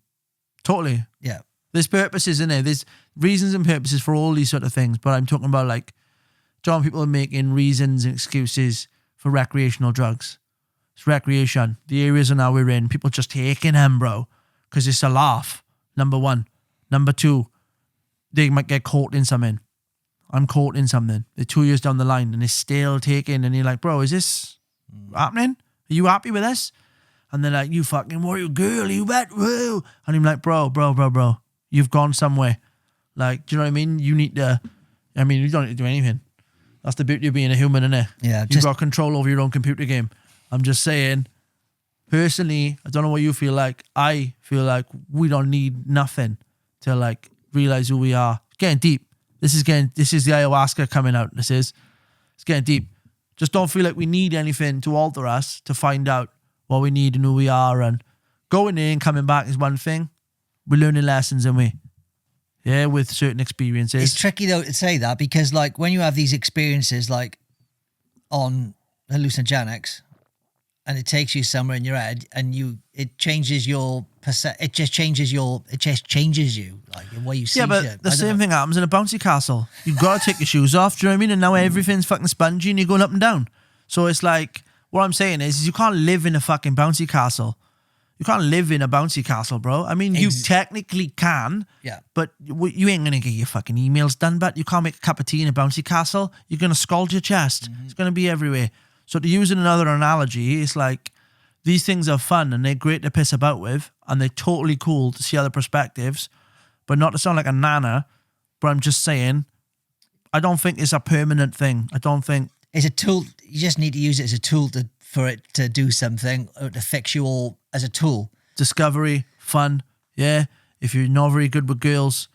totally, yeah. There's purposes in there. There's reasons and purposes for all these sort of things. But I'm talking about like, John, people are making reasons and excuses for recreational drugs. It's recreation. The areas are now we're in. People just taking them, bro, because it's a laugh. Number one. Number two, they might get caught in something. I'm caught in something. They're 2 years down the line and they're still taking, and you're like, bro, is this happening? Are you happy with this? And they're like, you fucking warrior girl, you bet, woo. And I'm like, bro, you've gone somewhere. Like, do you know what I mean? You need to, I mean, you don't need to do anything. That's the beauty of being a human, innit? Yeah. You've got control over your own computer game. I'm just saying, personally, I don't know what you feel like. I feel like we don't need nothing to like realize who we are. Getting deep. This is the ayahuasca coming out. It's getting deep. Just don't feel like we need anything to alter us to find out what we need and who we are. And going in and coming back is one thing. We're learning lessons, aren't we? Yeah, with certain experiences. It's tricky though to say that because like when you have these experiences like on hallucinogenics and it takes you somewhere in your head and it changes your it just changes you like the way you see yeah, but shit. The same thing happens in a bouncy castle. You've got to take your shoes off, do you know what I mean? And now everything's fucking spongy and you're going up and down. So it's like, what I'm saying is you can't live in a fucking bouncy castle. You can't live in a bouncy castle, bro. I mean, you technically can, but you ain't going to get your fucking emails done, but you can't make a cup of tea in a bouncy castle. You're going to scald your chest. It's going to be everywhere. So to use another analogy, it's like these things are fun and they're great to piss about with and they're totally cool to see other perspectives, but not to sound like a nana, but I'm just saying, I don't think it's a permanent thing. I don't think... It's a tool. You just need to use it as a tool for it to do something or to fix you all as a tool. Discovery, fun, yeah. If you're not very good with girls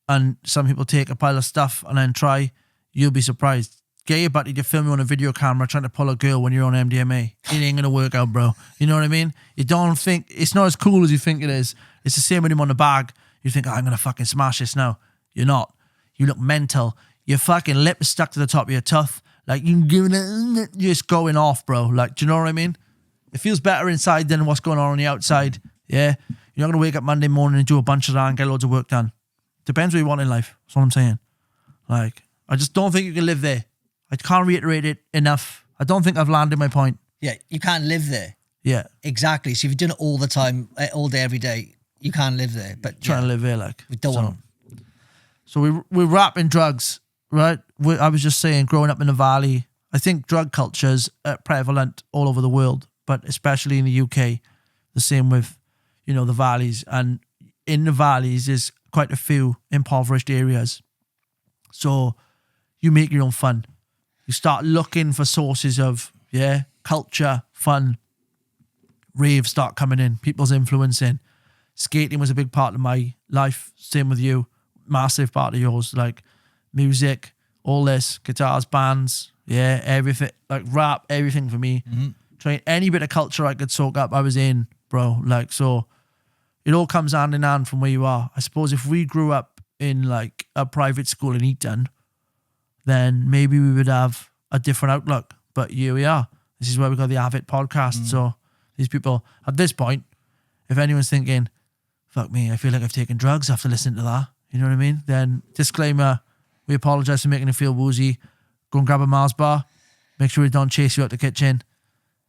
and some people take a pile of stuff and then try, you'll be surprised. Get your buddy to film you on a video camera trying to pull a girl when you're on MDMA. It ain't going to work out, bro. You know what I mean? You don't think, it's not as cool as you think it is. It's the same when you're on the bag. You think, I'm going to fucking smash this now. You're not. You look mental. Your fucking lip is stuck to the top of your tooth. Like, you can give it, just going off, bro. Like, do you know what I mean? It feels better inside than what's going on the outside. Yeah? You're not going to wake up Monday morning and do a bunch of that and get loads of work done. Depends what you want in life. That's what I'm saying. Like, I just don't think you can live there. I can't reiterate it enough. I don't think I've landed my point. Yeah, you can't live there. Yeah. Exactly. So if you're doing it all the time, all day, every day, you can't live there. But Trying to live there, like. We don't want. So we're wrapping drugs, right? I was just saying, growing up in the valley, I think drug culture's prevalent all over the world, but especially in the UK, the same with, you know, the valleys. And in the valleys, there's quite a few impoverished areas. So you make your own fun. You start looking for sources of, culture, fun. Raves start coming in. People's influencing. Skating was a big part of my life. Same with you. Massive part of yours. Like music, all this, guitars, bands, everything. Like rap, everything for me. Mm-hmm. Trying any bit of culture I could soak up, I was in, bro. Like, so it all comes hand in hand from where you are. I suppose if we grew up in like a private school in Eton, then maybe we would have a different outlook. But here we are. This is where we got the Avit Podcast. So these people, at this point, if anyone's thinking, fuck me, I feel like I've taken drugs after listening to that, you know what I mean? Then disclaimer, we apologise for making you feel woozy. Go and grab a Mars bar. Make sure we don't chase you out the kitchen.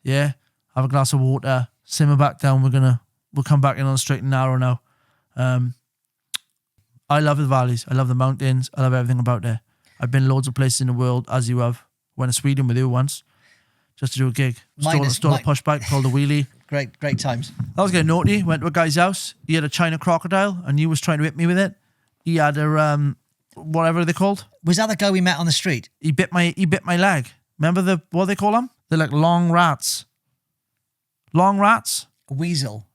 Yeah? Have a glass of water. Simmer back down. We'll come back in on the straight and narrow now. I love the valleys. I love the mountains. I love everything about there. I've been loads of places in the world, as you have. Went to Sweden with you once, just to do a gig. Stole a push bike, pulled a wheelie. Great times. I was getting naughty. Went to a guy's house. He had a China crocodile, and he was trying to hit me with it. He had a whatever they're called. Was that the guy we met on the street? He bit my leg. Remember what they call them? They're like long rats. Long rats. A weasel.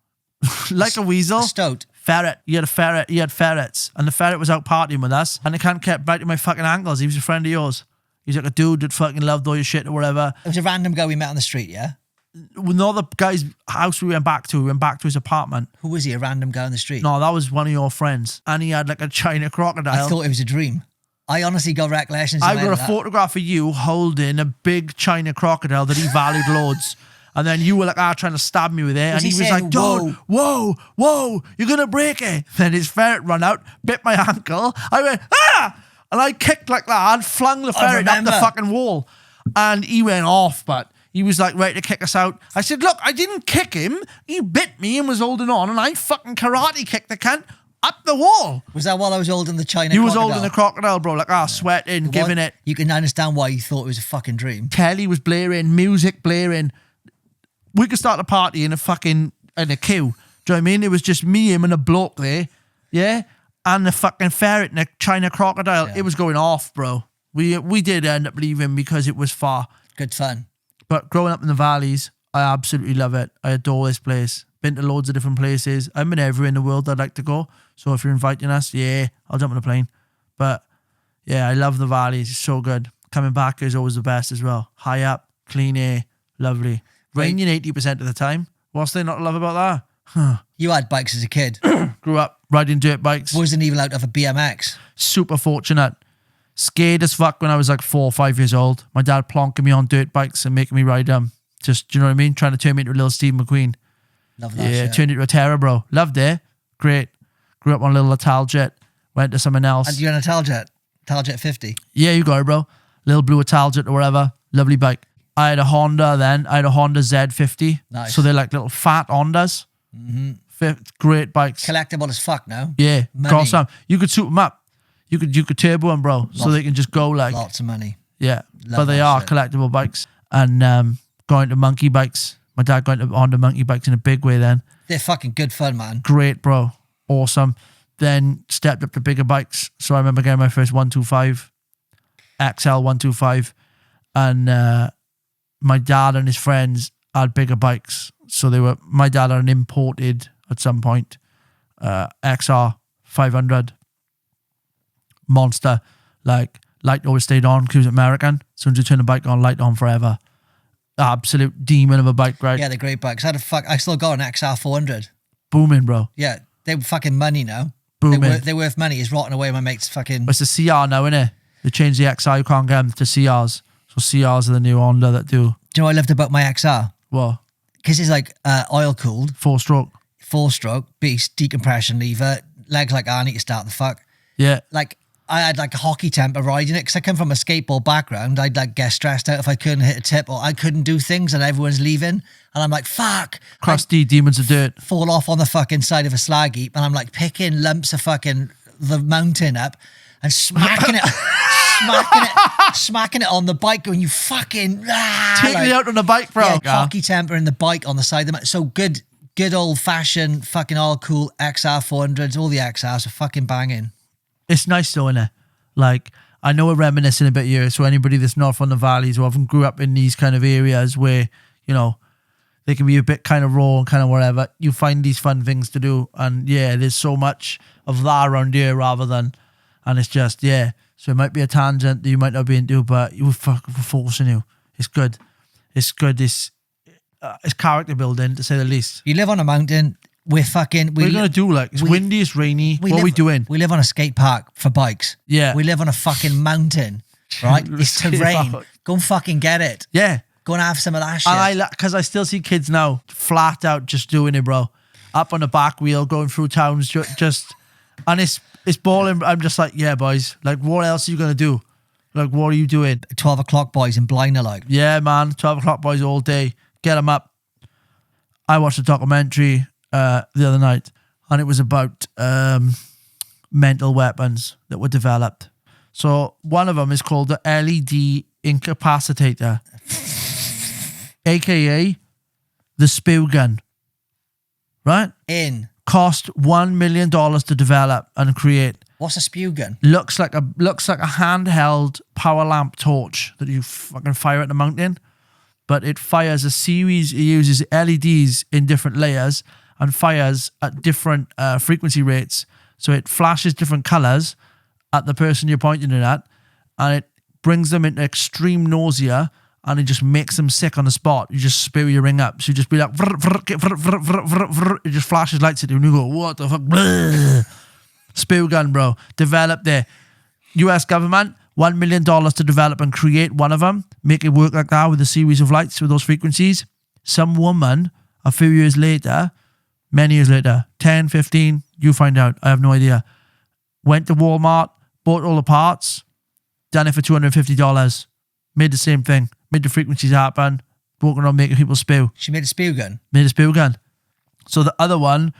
Like a weasel. A stoat. Ferret. He had a ferret. He had ferrets, and the ferret was out partying with us, and the cunt kept biting my fucking ankles. He was a friend of yours. He's like a dude that fucking loved all your shit or whatever. It was a random guy we met on the street, yeah? No, the guy's house we went back to his apartment. Who was he, a random guy on the street? No, that was one of your friends. And he had like a China crocodile. I thought it was a dream. I honestly got recollections. I got a photograph of you holding a big China crocodile that he valued loads. And then you were like, trying to stab me with it. And he was like, dude, whoa, you're going to break it. Then his ferret ran out, bit my ankle. I went, and I kicked like that and flung the ferret up the fucking wall. And he went off, but he was like ready to kick us out. I said, look, I didn't kick him. He bit me and was holding on. And I fucking karate kicked the cunt up the wall. Was that while I was holding the China crocodile? He was holding the crocodile, bro. Like, sweating, giving it. You can understand why you thought it was a fucking dream. Kelly was blaring, music blaring. We could start a party in a queue. Do you know what I mean? It was just me, him, and a bloke there. Yeah? And the fucking ferret and the China crocodile. Yeah. It was going off, bro. We did end up leaving because it was far. Good fun. But growing up in the valleys, I absolutely love it. I adore this place. Been to loads of different places. I've been everywhere in the world I'd like to go. So if you're inviting us, I'll jump on a plane. But yeah, I love the valleys. It's so good. Coming back is always the best as well. High up, clean air, lovely. Raining 80% of the time. What's there not to love about that? Huh. You had bikes as a kid. Grew up riding dirt bikes. Wasn't even allowed to have a BMX. Super fortunate. Scared as fuck when I was like 4 or 5 years old. My dad plonking me on dirt bikes and making me ride them. Just, do you know what I mean? Trying to turn me into a little Steve McQueen. Love that shit. Turned into a terror, bro. Loved it. Great. Grew up on a little Italjet. Went to someone else. And you're an Italjet? Italjet 50? Yeah, you got it, bro. Little blue Italjet or whatever. Lovely bike. I had a Honda then. I had a Honda Z50. Nice. So they're like little fat Hondas. Mm-hmm. Great bikes. Collectible as fuck now. Yeah. Cost some. You could suit them up. You could turbo them, bro. So they can just go like... Lots of money. Yeah. But they are collectible bikes. And going to monkey bikes. My dad got into Honda monkey bikes in a big way then. They're fucking good fun, man. Great, bro. Awesome. Then stepped up to bigger bikes. So I remember getting my first 125. XL 125. And... my dad and his friends had bigger bikes. So my dad had an imported at some point, XR 500 monster, like light always stayed on because it was American. As soon as you turn the bike on, light on forever. Absolute demon of a bike, right? Yeah, they're great bikes. I still got an XR 400. Booming, bro. Yeah, they're fucking money now. Booming. They're worth money. It's rotting away my mate's fucking... It's a CR now, innit? They changed the XR, you can't get them to CRs. So So CRs are the new Honda that do Do you know what I loved about my XR? what? Because it's like oil cooled, 4-stroke. 4-stroke, beast, decompression lever, legs like I need to start the fuck. Yeah. Like I had like a hockey temper riding it because I come from a skateboard background. I'd like get stressed out if I couldn't hit a tip or I couldn't do things and everyone's leaving. And I'm like, fuck. Crusty demons of dirt. Fall off on the fucking side of a slag heap and I'm like picking lumps of fucking the mountain up and smacking it smacking it on the bike going, you fucking Take me out on the bike, bro. yeah, hockey temper in the bike on the side of the mountain. So good old fashioned fucking all cool XR 400s, all the XRs are fucking banging. It's nice though, innit? Like, I know we're reminiscing a bit here, so anybody that's not from the valleys or haven't grew up in these kind of areas where, you know, they can be a bit kind of raw and kind of whatever, you find these fun things to do. And yeah, there's so much of that around here rather than, and it's just, yeah. So it might be a tangent that you might not be into, but we're forcing you. It's good. It's good. It's character building, to say the least. You live on a mountain, we're fucking... What are you going to do? Like, it's windy, it's rainy. What are we doing? We live on a skate park for bikes. Yeah. We live on a fucking mountain, right? It's terrain. Go and fucking get it. Yeah. Go and have some of that shit. And because I still see kids now flat out just doing it, bro. Up on the back wheel, going through towns, just... And it's balling. I'm just like, yeah, boys. Like, what else are you going to do? Like, what are you doing? 12 o'clock boys in Blinder, like. Yeah, man. 12 o'clock boys all day. Get them up. I watched a documentary the other night, and it was about mental weapons that were developed. So one of them is called the LED incapacitator, aka the spew gun. Right? Cost $1 million to develop and create. What's a spew gun? Looks like a handheld power lamp torch that you fucking fire at the mountain, but it fires a series. It uses LEDs in different layers and fires at different frequency rates. So it flashes different colors at the person you're pointing it at, and it brings them into extreme nausea, and it just makes them sick on the spot. You just spew your ring up. So you just be like, it just flashes lights at you, and you go, what the fuck? Spew gun, bro. Developed there. US government, $1 million to develop and create one of them. Make it work like that with a series of lights with those frequencies. Some woman, a few years later, many years later, 10, 15, you find out. I have no idea. Went to Walmart, bought all the parts, done it for $250. Made the same thing. Made the frequencies happen. Walking around making people spew. She made a spew gun? Made a spew gun. So the other one,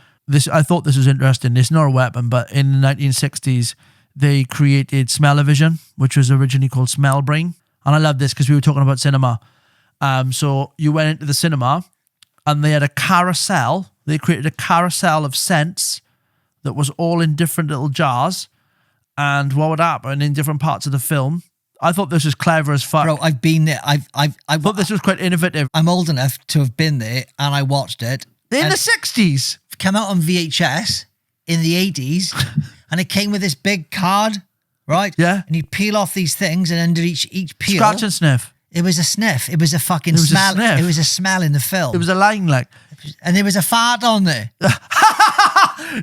I thought this was interesting. It's not a weapon, but in the 1960s, they created smell-o-vision, which was originally called smell brain. And I love this because we were talking about cinema. So you went into the cinema and they had a carousel. They created a carousel of scents that was all in different little jars. And what would happen in different parts of the film? I thought this was clever as fuck. Bro, I've been there. I thought this was quite innovative. I'm old enough to have been there and I watched it. In the 60s? Come out on VHS in the 80s and it came with this big card, right? Yeah. And you peel off these things and under each peel. Scratch and sniff. It was a sniff. It was a fucking smell. It was a smell in the film. It was a line like. And there was a fart on there.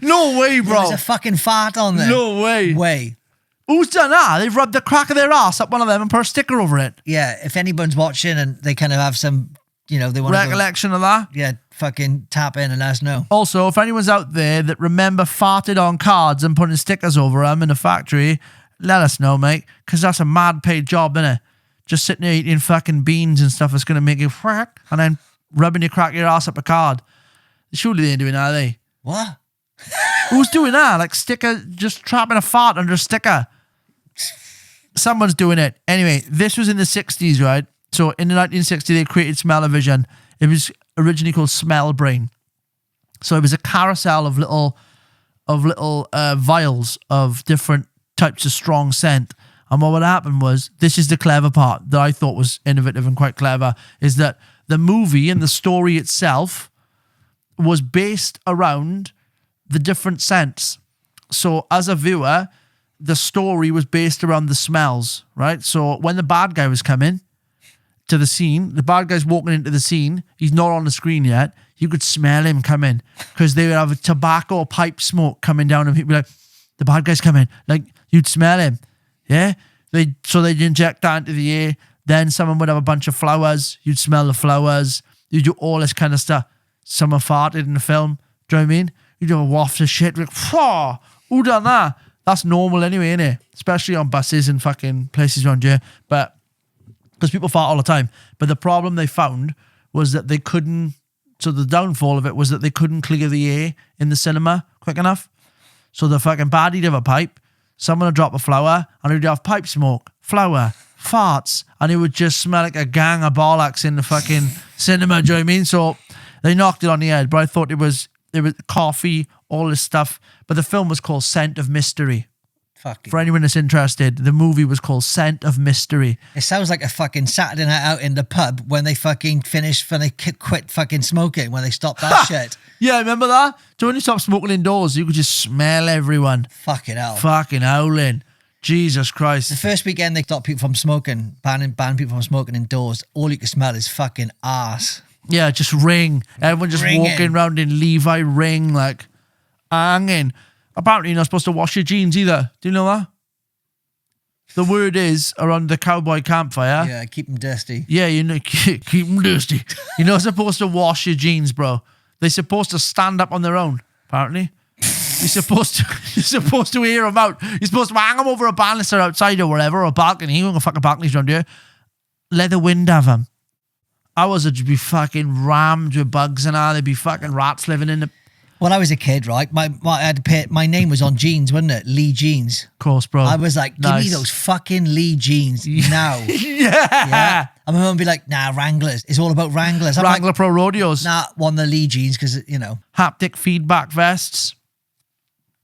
No way, bro. There was a fucking fart on there. No way. Way. Who's done that? They've rubbed the crack of their ass up one of them and put a sticker over it. Yeah, if anyone's watching and they kind of have some, you know, they want recollection of that. Yeah, fucking tap in and let us know. Also, if anyone's out there that remember farted on cards and putting stickers over them in a factory, let us know, mate, because that's a mad paid job, innit? Just sitting there eating fucking beans and stuff that's going to make you whack and then rubbing your crack your ass up a card. Surely they ain't doing that, are they? What? Who's doing that? Like sticker, just trapping a fart under a sticker. Someone's doing it. Anyway, this was in the 60s, right? So in the 1960s, they created smell-o-vision. It was originally called smell brain. So it was a carousel of little vials of different types of strong scent. And what would happen was, this is the clever part that I thought was innovative and quite clever, is that the movie and the story itself was based around the different scents. So as a viewer, the story was based around the smells, right? So when the bad guy was coming to the scene, the bad guy's walking into the scene, he's not on the screen yet, you could smell him coming because they would have a tobacco pipe smoke coming down and people be like, the bad guy's coming. Like, you'd smell him. Yeah? They'd inject that into the air. Then someone would have a bunch of flowers. You'd smell the flowers. You'd do all this kind of stuff. Someone farted in the film. Do you know what I mean? You'd have a waft of shit. Like, who done that? That's normal anyway, innit? Especially on buses and fucking places around here. But because people fart all the time. But the problem they found was that they couldn't. So the downfall of it was that they couldn't clear the air in the cinema quick enough. So the fucking baddie'd have a pipe. Someone would drop a flower and he'd have pipe smoke, flower, farts, and it would just smell like a gang of bollocks in the fucking cinema. Do you know what I mean? So they knocked it on the head, but I thought it was coffee, all this stuff. But the film was called Scent of Mystery. Fuck For anyone that's interested, the movie was called Scent of Mystery. It sounds like a fucking Saturday night out in the pub when they fucking finished, when they quit fucking smoking, when they stopped that shit. Yeah, remember that? So when you stopped smoking indoors, you could just smell everyone. Fucking hell. Fucking howling. Jesus Christ. The first weekend they stopped people from smoking, banning people from smoking indoors, all you can smell is fucking arse. Yeah, just ring. Everyone just Ringing. walking around in Levi ring, like, hanging. Apparently you're not supposed to wash your jeans either. Do you know that? The word is, around the cowboy campfire. Yeah, keep them dusty. Yeah, you know, keep them dusty. You're not supposed to wash your jeans, bro. They're supposed to stand up on their own, apparently. You're supposed to air them out. You're supposed to hang them over a banister outside or wherever, or a balcony. You don't got fucking balconies around here. Let the wind have them. Ours would be fucking rammed with bugs and all. There'd be fucking rats living in the... When I was a kid, right, my name was on jeans, wasn't it? Lee Jeans. Of course, bro. I was like, give me those fucking Lee Jeans now. Yeah. And my mum would be like, nah, Wranglers. It's all about Wranglers. I'm Wrangler like, Pro Rodeos. nah, one of the Lee Jeans because, you know. Haptic feedback vests.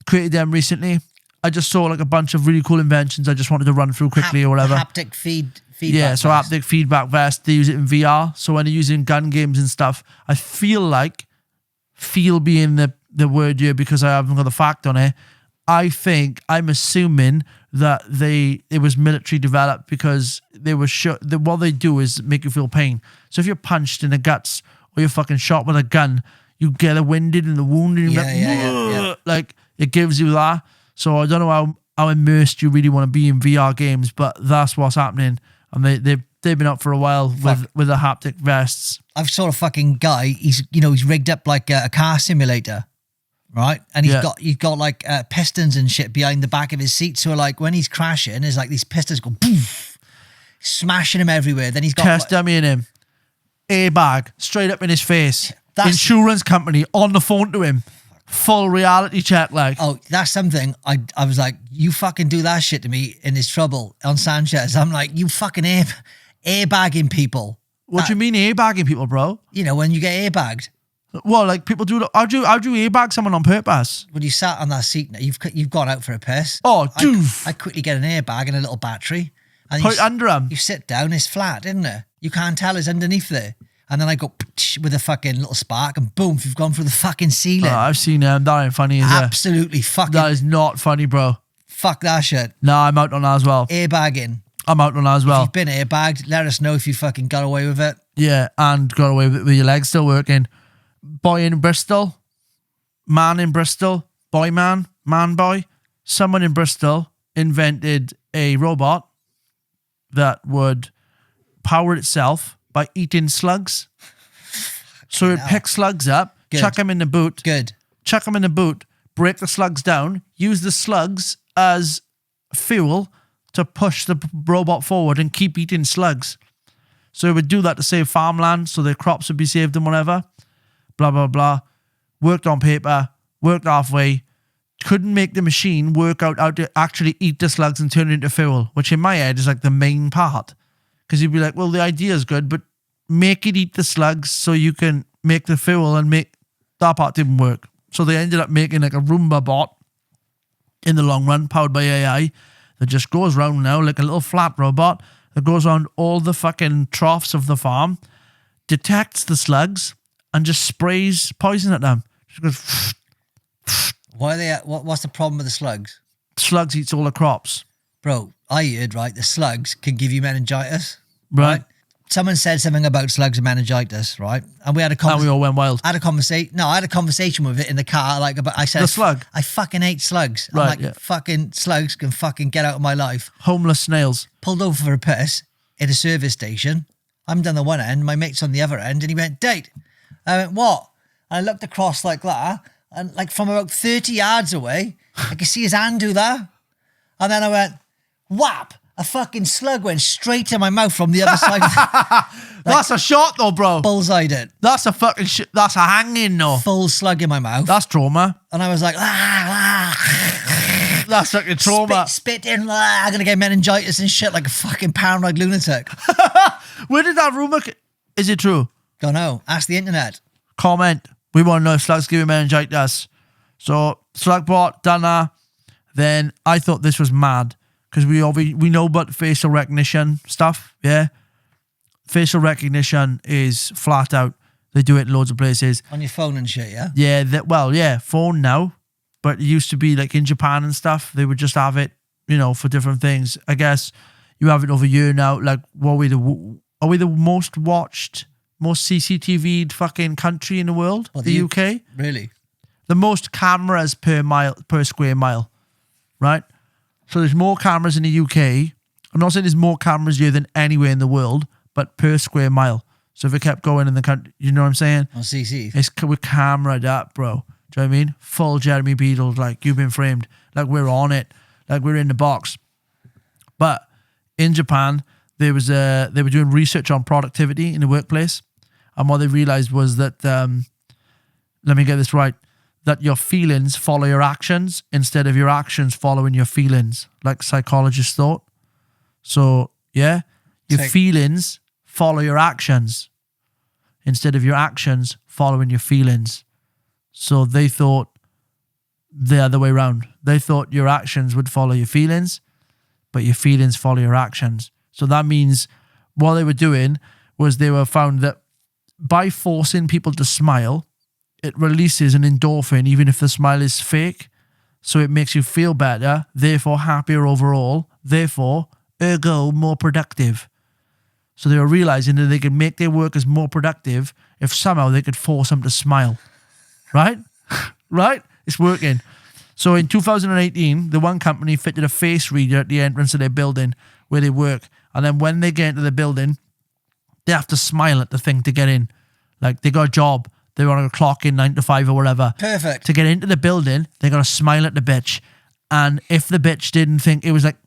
Created them recently. I just saw like a bunch of really cool inventions I just wanted to run through quickly or whatever. Haptic feedback. Yeah, so vest. haptic feedback vest, they use it in VR. So when they're using gun games and stuff, I feel being the word here because I haven't got the fact on it. I'm assuming that it was military developed because they were what they do is make you feel pain. So if you're punched in the guts or you're fucking shot with a gun, you get a winded and the wounded. And Yeah. Like it gives you that. So I don't know how immersed you really want to be in VR games, but that's what's happening. And they've been up for a while with the haptic vests. I've saw a fucking guy. He's rigged up like a car simulator, right? And he's got like pistons and shit behind the back of his seat. So like when he's crashing, there's like these pistons go poof, smashing him everywhere. Then he's got Test dummy in him, airbag straight up in his face. That's- Insurance company on the phone to him. Full reality check, like. Oh, that's something. I was like, you fucking do that shit to me in his trouble on Sanchez. I'm like, you fucking airbagging people. What do you mean airbagging people, bro? You know, when you get airbagged. Well, like people do. How'd you airbag someone on purpose? When you sat on that seat, you've gone out for a piss. Oh, doof. I quickly get an airbag and a little battery. And Put it under him. You sit down, it's flat, isn't it? You can't tell it's underneath there. And then I go with a fucking little spark and boom, you've gone through the fucking ceiling. Oh, I've seen them. That ain't funny, is it? Absolutely fucking. That is not funny, bro. Fuck that shit. Nah, I'm out on that as well. Airbagging. I'm out on that as If well. you've been airbagged, let us know if you fucking got away with it. Yeah, and got away with your legs still working. Boy in Bristol, man in Bristol, boy man boy. Someone in Bristol invented a robot that would power itself by eating slugs. So it picks slugs up, chuck them in the boot. Good. Chuck them in the boot, break the slugs down, use the slugs as fuel to push the robot forward and keep eating slugs. So it would do that to save farmland, so their crops would be saved and whatever. Blah, blah, blah. Worked on paper, worked halfway. Couldn't make the machine work out how to actually eat the slugs and turn it into fuel, which in my head is like the main part. Because you'd be like, well, the idea is good, but make it eat the slugs so you can make the fuel and make... That part didn't work. So they ended up making like a Roomba bot in the long run, powered by AI, that just goes around now like a little flat robot that goes around all the fucking troughs of the farm, detects the slugs, and just sprays poison at them. Just goes... Why are they? What's the problem with the slugs? Slugs eats all the crops. Bro, I heard, right, the slugs can give you meningitis. Right. Someone said something about slugs and meningitis, right? And we had a And we conversation. all went wild. I had a conversation with it in the car. Like, about, I said, The slug? I fucking hate slugs. Right, I'm like, yeah. fucking slugs can fucking get out of my life. Homeless snails. Pulled over for a piss. at a service station. I'm down the one end, my mate's on the other end, and he went, "Date." I went, "What?" And I looked across like that, and like from about 30 yards away, I could see his hand do that. And then I went, whap! A fucking slug went straight in my mouth from the other side. That's a shot though, bro. Bullseyed it. That's a fucking shit. That's a hanging though. Full slug in my mouth. That's trauma. And I was like, That's fucking trauma. Spit in, I'm going to get meningitis and shit like a fucking paranoid lunatic. Where did that rumor... Is it true? Don't know. Ask the internet. Comment. We want to know if slugs give you meningitis. So, Slugbot, done that. Then I thought this was mad because we know about facial recognition stuff, yeah? Facial recognition is flat out. They do it in loads of places. On your phone and shit, yeah? Yeah, phone now. But it used to be like in Japan and stuff, they would just have it, for different things. I guess you have it over here now. Like, are we the most watched, most CCTV'd fucking country in the world? What, the UK? Really? The most cameras per square mile, right? So there's more cameras in the UK. I'm not saying there's more cameras here than anywhere in the world, but per square mile. So if it kept going in the country, you know what I'm saying? On CC. We're cameraed up, bro. Do you know what I mean? Full Jeremy Beadle, like you've been framed. Like we're on it. Like we're in the box. But in Japan, they were doing research on productivity in the workplace. And what they realized was that, let me get this right, that your feelings follow your actions instead of your actions following your feelings, like psychologists thought. So, yeah, your feelings follow your actions instead of your actions following your feelings. So they thought the other way around. They thought your actions would follow your feelings, but your feelings follow your actions. So that means what they were doing was they were found that by forcing people to smile, it releases an endorphin even if the smile is fake. So it makes you feel better, therefore happier overall, therefore, ergo, more productive. So they were realizing that they could make their workers more productive if somehow they could force them to smile. Right? Right? It's working. So in 2018, the one company fitted a face reader at the entrance of their building where they work. And then when they get into the building, they have to smile at the thing to get in. Like they got a job. They want to clock in 9 to 5 or whatever. Perfect. To get into the building, they got to smile at the bitch. And if the bitch didn't think it was like,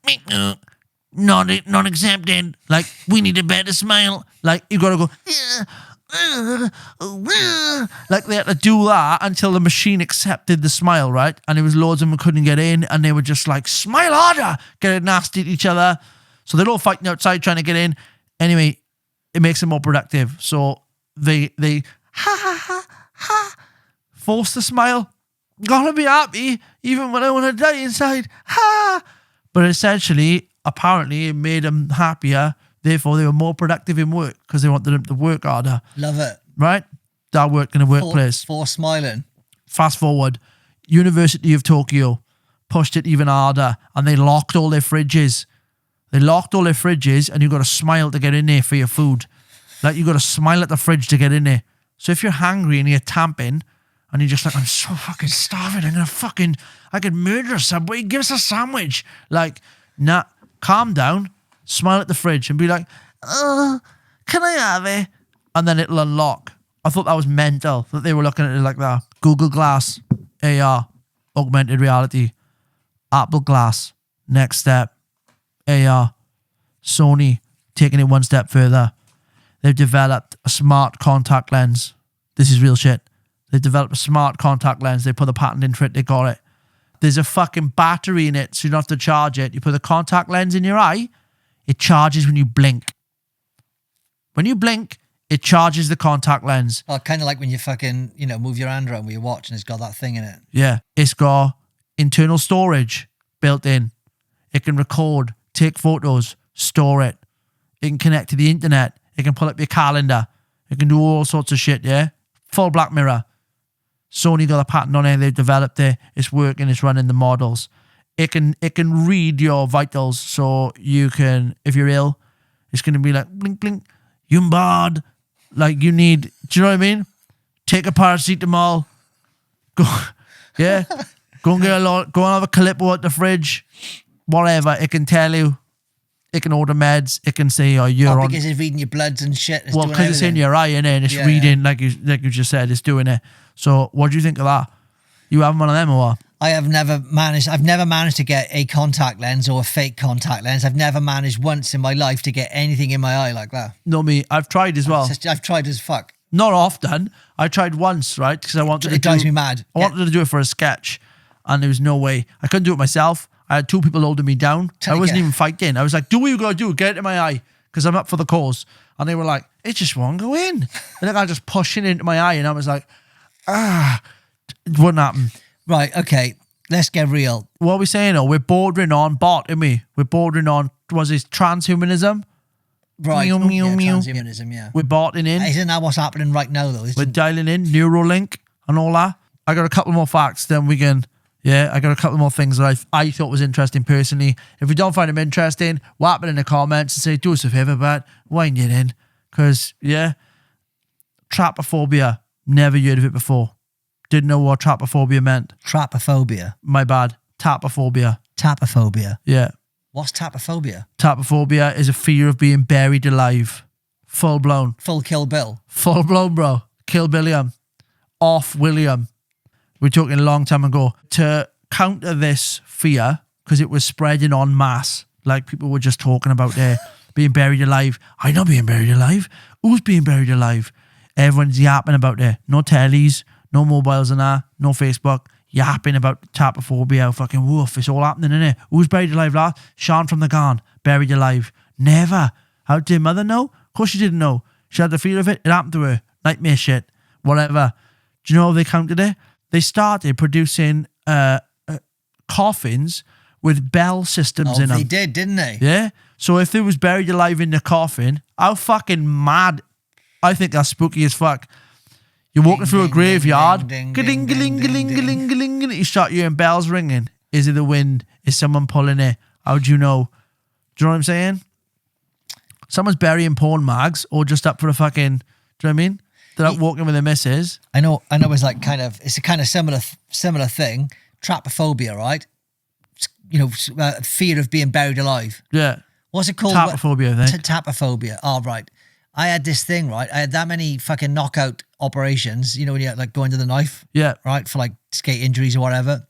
not accepted, like we need a better smile, like you got to go, like they had to do that until the machine accepted the smile, right? And there was loads of them who couldn't get in, and they were just like, smile harder, getting nasty at each other. So they're all fighting outside trying to get in. Anyway, it makes them more productive. So they force the smile. Gonna be happy even when I want to die inside. But essentially, apparently, it made them happier. Therefore, they were more productive in work because they wanted them to work harder. Love it. Right? That work in a workplace. For smiling. Fast forward. University of Tokyo pushed it even harder and they locked all their fridges. They locked all their fridges and you got to smile to get in there for your food. Like you got to smile at the fridge to get in there. So if you're hungry and you're tamping and you're just like, I'm so fucking starving, I could murder somebody, give us a sandwich. Like, nah, calm down. Smile at the fridge and be like, can I have it? And then it'll unlock. I thought that was mental that they were looking at it like that. Google Glass, AR, augmented reality. Apple Glass, next step, AR. Sony, taking it one step further. They've developed a smart contact lens. This is real shit. They've developed a smart contact lens. They put the patent in for it. They got it. There's a fucking battery in it, so you don't have to charge it. You put the contact lens in your eye, it charges when you blink. When you blink, it charges the contact lens. Oh, kind of like when you fucking, move your hand around with your watch and it's got that thing in it. Yeah. It's got internal storage built in. It can record, take photos, store it. It can connect to the internet. It can pull up your calendar. It can do all sorts of shit, yeah? Full Black Mirror. Sony got a patent on it. They've developed it. It's working. It's running the models. It can read your vitals, so you can, if you're ill, it's going to be like, blink, blink, you're bad. Like you need, do you know what I mean? Take a paracetamol. Go, yeah? Go and get go and have a Calippo at the fridge. Whatever. It can tell you. It can order meds. It can say, oh, you're on. Because it's reading your bloods and shit. Well, because it's in your eye, innit? And it's reading, like you just said, it's doing it. So what do you think of that? You having one of them or what? I've never managed to get a contact lens or a fake contact lens. I've never managed once in my life to get anything in my eye like that. No, me. I've tried as well. I've tried as fuck. Not often. I tried once, right? Because I wanted to drives me mad. I wanted to do it for a sketch, and there was no way. I couldn't do it myself. I had two people holding me down. I wasn't even fighting. I was like, do what you got to do. Get it in my eye, because I'm up for the cause. And they were like, it just won't go in. And then I just pushing into my eye, and I was like, it wouldn't happen. Right, okay. Let's get real. What are we saying, though? We're bordering on bot, aren't we? We're bordering on, was it transhumanism? Right. Transhumanism, yeah. We're botting in. Isn't that what's happening right now, though? We're dialing in Neuralink and all that. I got a couple more facts, then we can... Yeah, I got a couple more things that I thought was interesting personally. If you don't find them interesting, whap it in the comments and say, do us a favour, but wind it in. Because, yeah, trapophobia. Never heard of it before. Didn't know what trapophobia meant. Trapophobia. My bad. Tapophobia. Tapophobia. Yeah. What's tapophobia? Tapophobia is a fear of being buried alive. Full blown. Full Kill Bill. Full blown, bro. Kill Billiam. Off William. We're talking a long time ago. To counter this fear, because it was spreading en masse, like people were just talking about there, being buried alive. I'm not being buried alive. Who's being buried alive? Everyone's yapping about there. No tellies, no mobiles and that, no Facebook. Yapping about tapophobia, fucking woof. It's all happening, innit? Who's buried alive last? Sean from the Garn, buried alive. Never. How did mother know? Of course she didn't know. She had the fear of it. It happened to her. Nightmare shit. Whatever. Do you know how they counted it? They started producing coffins with bell systems in them. They did, didn't they? Yeah. So if they was buried alive in the coffin, how fucking mad. I think that's spooky as fuck. You're walking through a graveyard. You start hearing bells ringing. Is it the wind? Is someone pulling it? How do you know? Do you know what I'm saying? Someone's burying porn mags or just up for a fucking... Do you know what I mean? They're out walking with their missus. I know. It's like it's a kind of similar thing. Trapophobia, right? You know, fear of being buried alive. Yeah. What's it called? Tapophobia, I think. Tapophobia. Oh, right. I had this thing, right? I had that many fucking knockout operations, you know, when you like go into the knife. Yeah. Right? For like skate injuries or whatever.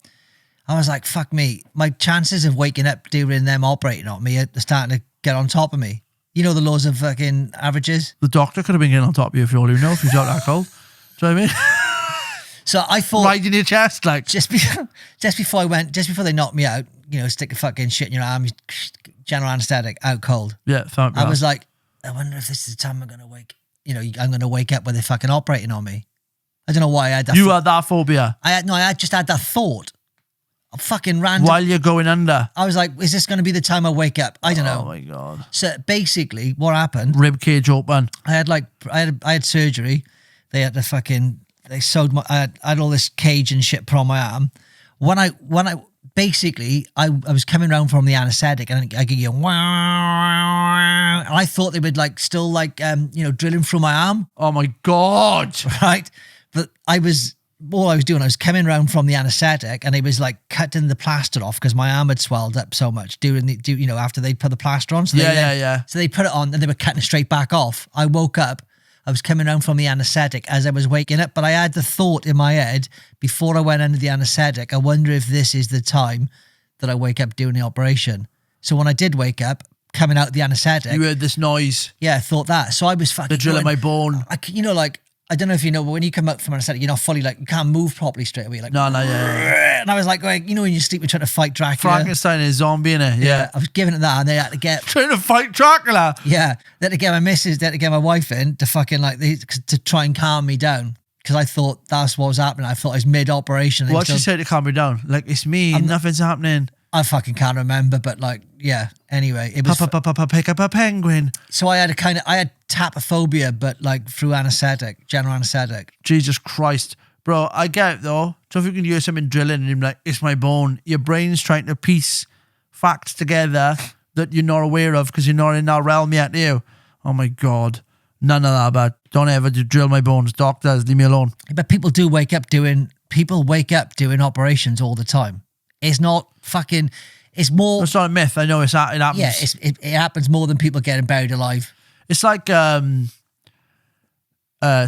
I was like, fuck me. My chances of waking up during them operating on me are starting to get on top of me. You know the laws of fucking averages? The doctor could have been getting on top of you for all you know, if you got that cold. Do you know what I mean? So I thought... Right in your chest, like... Just before they knocked me out, you know, stick a fucking shit in your arm, general anaesthetic, out cold. Yeah, I was like, I wonder if this is the time I'm going to wake... You know, I'm going to wake up when they're fucking operating on me. I don't know why I had that. You had that phobia? I just had that thought. Fucking random. While you're going under. I was like, is this going to be the time I wake up? I don't know. Oh my God. So basically what happened. Rib cage open. I had surgery. They had they sewed I had all this cage and shit put on my arm. When I was coming around from the anaesthetic and I could get wow. And I thought they would like still like, drilling through my arm. Oh my God. Right. But all I was doing, I was coming around from the anaesthetic and it was like cutting the plaster off because my arm had swelled up so much after they put the plaster on. So So they put it on and they were cutting it straight back off. I woke up, I was coming around from the anaesthetic as I was waking up, but I had the thought in my head before I went under the anaesthetic, I wonder if this is the time that I wake up doing the operation. So when I did wake up, coming out of the anaesthetic. You heard this noise. Yeah, I thought that. So I was fucking... They're drilling my bone. I don't know if you know, but when you come out from anesthetic, you're not fully you can't move properly straight away. Like, no, yeah. And I was like, when you sleep, you're trying to fight Dracula. Frankenstein is a zombie, innit? Yeah. I was giving it that, and they had to get... Trying to fight Dracula? Yeah. They had to get my missus, they had to get my wife in to fucking, to try and calm me down. Because I thought that's what was happening. I thought I was mid-operation. What she said to calm me down? Like, it's me, nothing's happening. I fucking can't remember, but yeah. Anyway, it was... Pick up a penguin. So I had tapophobia, but through anaesthetic, general anaesthetic. Jesus Christ. Bro, I get it though. So if you can hear something drilling and you're like, it's my bone, your brain's trying to piece facts together that you're not aware of because you're not in that realm yet, you. Oh my God. None of that, but don't ever drill my bones. Doctors, leave me alone. But people wake up doing operations all the time. It's not fucking... It's more. It's not a myth. I know it happens. Yeah, it happens more than people getting buried alive. It's like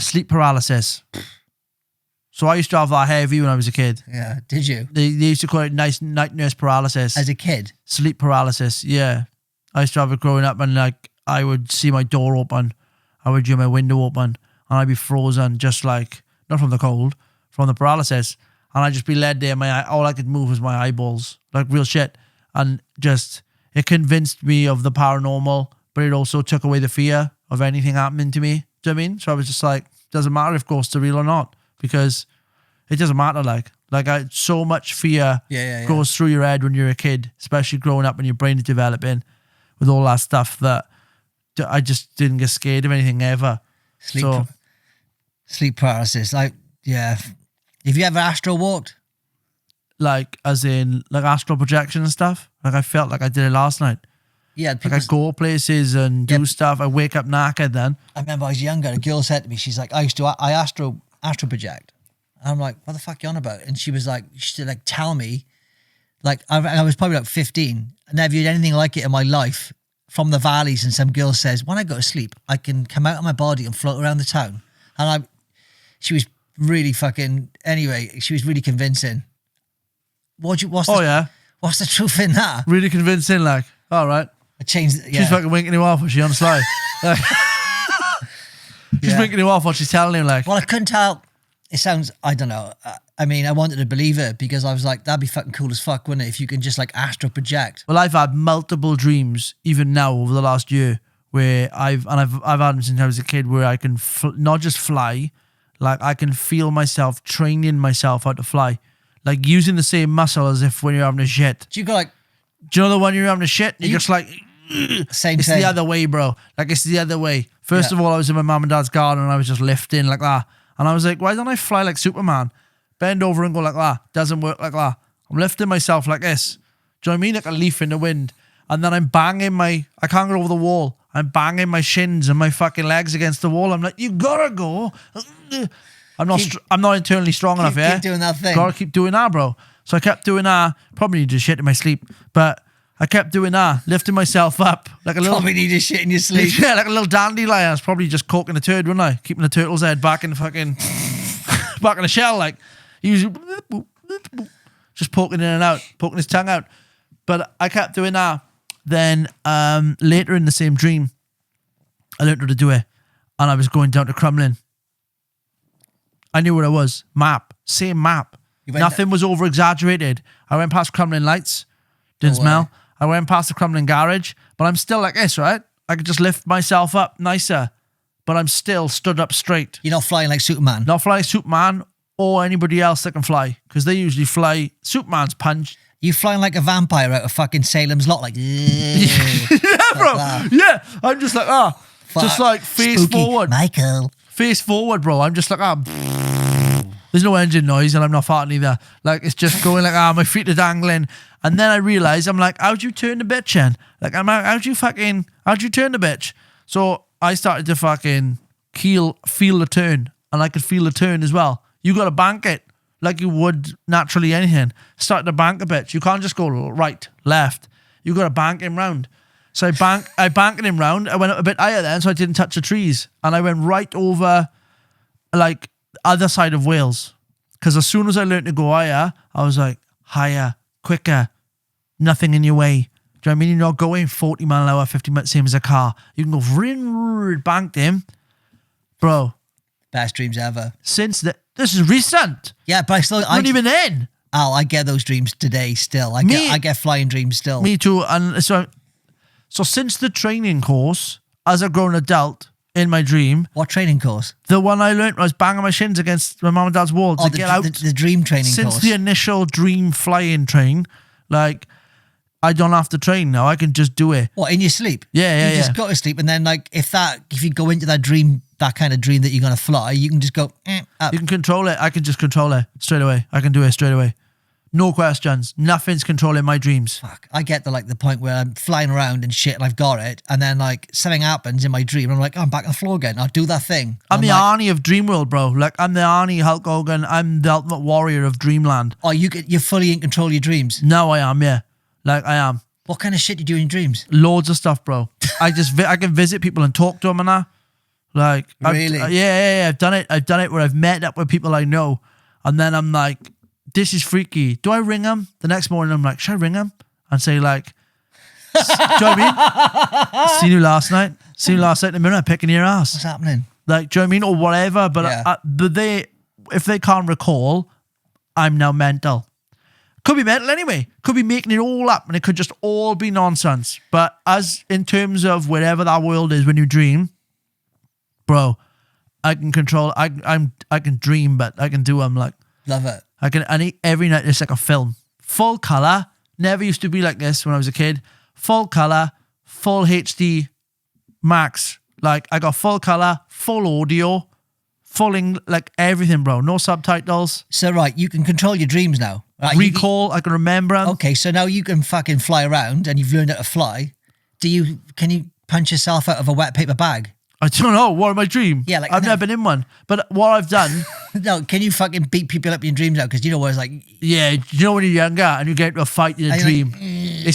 sleep paralysis. So I used to have that heavy when I was a kid. Yeah, did you? They used to call it night nurse paralysis. As a kid? Sleep paralysis, yeah. I used to have it growing up, and like I would see my door open, I would hear my window open, and I'd be frozen, just like, not from the cold, from the paralysis. And I'd just be led there, all I could move was my eyeballs, like real shit. And just, it convinced me of the paranormal, but it also took away the fear of anything happening to me. Do you know what I mean? So I was just like, doesn't matter if ghosts are real or not, because it doesn't matter. Like so much fear goes through your head when you're a kid, especially growing up and your brain is developing with all that stuff, that I just didn't get scared of anything ever. Sleep paralysis. Like, yeah. Have you ever astral walked? Like, as in, like astral projection and stuff? Like, I felt like I did it last night. Yeah. Like, I go places and do stuff. I wake up knackered then. I remember I was younger, a girl said to me, she's like, I astral project. And I'm like, what the fuck are you on about? And she was like, tell me. Like, I was probably like 15. I never had anything like it in my life, from the valleys. And some girl says, when I go to sleep, I can come out of my body and float around the town. And she was really fucking, anyway, she was really convincing. What's the truth in that? Really convincing, like, all right. I changed it, yeah. She's fucking winking you off, was she, on the slide? She's winking you off what she's telling him, like. Well, I couldn't tell. It sounds, I don't know. I mean, I wanted to believe it because I was like, that'd be fucking cool as fuck, wouldn't it? If you can just like astral project. Well, I've had multiple dreams, even now over the last year, where I've had them since I was a kid, where I can not just fly, like I can feel myself training myself how to fly, like using the same muscle as if when you're having a shit. Do you go like? Do you know the one you're having a shit? You're just like, same. It's the other way, bro. Like it's the other way. First of all, I was in my mum and dad's garden and I was just lifting like that, and I was like, why don't I fly like Superman? Bend over and go like that. Doesn't work like that. I'm lifting myself like this. Do you know what I mean? Like a leaf in the wind. And then I'm banging I can't get over the wall. I'm banging my shins and my fucking legs against the wall. I'm like, you gotta go. I'm not internally strong enough, yeah? Keep doing that thing. Gotta keep doing that, bro. So I kept doing that. Probably need to shit in my sleep. But I kept doing that, lifting myself up. Like a little. Probably need to shit in your sleep. Yeah, like a little dandelion. I was probably just coking a turd, wouldn't I? Keeping the turtle's head back in the fucking, back in the shell, like. Usually, just poking in and out, poking his tongue out. But I kept doing that. Then later in the same dream, I learned how to do it. And I was going down to Crumlin. I knew where I was. Map. Same map. Nothing was over-exaggerated. I went past Crumlin lights. Didn't smell. I went past the Crumlin garage. But I'm still like this, right? I could just lift myself up nicer. But I'm still stood up straight. You're not flying like Superman. Not flying like Superman or anybody else that can fly. Because they usually fly Superman's punch. You flying like a vampire out of fucking Salem's Lot, like yeah, bro. Like yeah, I'm just like just like face Spooky. forward, Michael. Face forward, bro. I'm just like there's no engine noise, and I'm not farting either. Like it's just going like my feet are dangling, and then I realize I'm like, how'd you turn the bitch in? Like how'd you turn the bitch? So I started to fucking feel the turn, and I could feel the turn as well. You got to bank it like you would naturally anything. Start to bank a bit. You can't just go right, left. You got to bank him round. So I banked him round. I went up a bit higher then, so I didn't touch the trees. And I went right over, like, other side of Wales. Because as soon as I learned to go higher, I was like, higher, quicker, nothing in your way. Do you know what I mean? You're not going 40 mile an hour, 50 miles, same as a car. You can go, banked him. Bro. Best dreams ever. This is recent. Yeah, but I still... Not even in. Oh, I get those dreams today still. I get flying dreams still. Me too. And so since the training course, as a grown adult, in my dream... What training course? The one I learnt, I was banging my shins against my mum and dad's wall to get out. The dream training course. Since the initial dream flying train, like... I don't have to train now. I can just do it. What, in your sleep? Yeah. You just go to sleep, and then like if you go into that dream, that kind of dream that you're gonna fly, you can just go up. You can control it. I can just control it straight away. I can do it straight away. No questions. Nothing's controlling my dreams. Fuck. I get the point where I'm flying around and shit, and I've got it, and then like something happens in my dream, and I'm like, I'm back on the floor again. I'll do that thing. I'm the Arnie of Dreamworld, bro. Like I'm the Arnie Hulk Hogan. I'm the ultimate warrior of Dreamland. Oh, you're fully in control of your dreams. Now I am, yeah. Like I am. What kind of shit do you do in dreams? Loads of stuff, bro. I can visit people and talk to them and that. Like, Really? Yeah. I've done it where I've met up with people I know, and then I'm like, this is freaky. Do I ring them? The next morning I'm like, should I ring them and say like, do you know what I mean? Seen you last night in the mirror, picking your ass. What's happening? Like, do you know what I mean? Or whatever. But Yeah. if they can't recall, I'm now mental. Could be mental anyway. Could be making it all up, and it could just all be nonsense. But as in terms of wherever that world is when you dream, bro, I can control. I can dream, but I can do them like Love it. every night. It's like a film, full color. Never used to be like this when I was a kid. Full color, full HD, max. Like I got full color, full audio, like everything, bro. No subtitles. So, right, you can control your dreams now. Right? Recall, I can remember them. Okay, so now you can fucking fly around and you've learned how to fly. Can you punch yourself out of a wet paper bag? I don't know. What am I dream? Yeah, like I've never been in one. But what I've done, No, can you fucking beat people up in your dreams now? Because you know what it's like. yeah, you know when you're younger and you get into a fight in a And you're dream, like,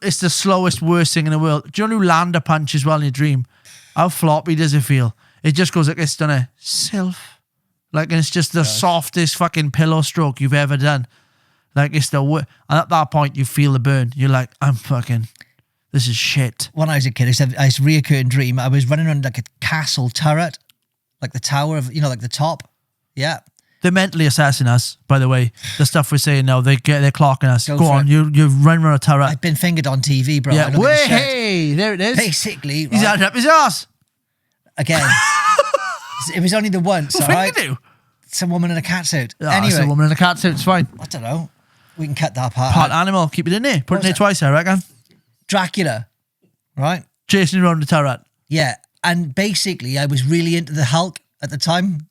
it's the slowest, worst thing in the world. Do you know who land a punch as well in your dream? How floppy does it feel? It just goes like this, doesn't it? Self. Like, and it's just the softest fucking pillow stroke you've ever done. Like, it's the worst. And at that point, you feel the burn. You're like, this is shit. When I was a kid, I had this reoccurring dream. I was running around like a castle turret, like the tower of, like the top. Yeah. They're mentally assessing us, by the way. The stuff we're saying now, they're clocking us. Go on, it. you're running around a turret. I've been fingered on TV, bro. I Yeah, don't give a shit. hey, there it is. Basically, He's right, out up his ass. again, it was only the once, all What right? can you do? Some woman in a cat suit. Oh, Anyway, it's a woman in a cat suit, it's fine. I don't know. We can cut that part Part out. animal, keep it in there. Put it in there that? twice, I reckon. Dracula, right? Chasing around the turret. Yeah. And basically, I was really into the Hulk at the time.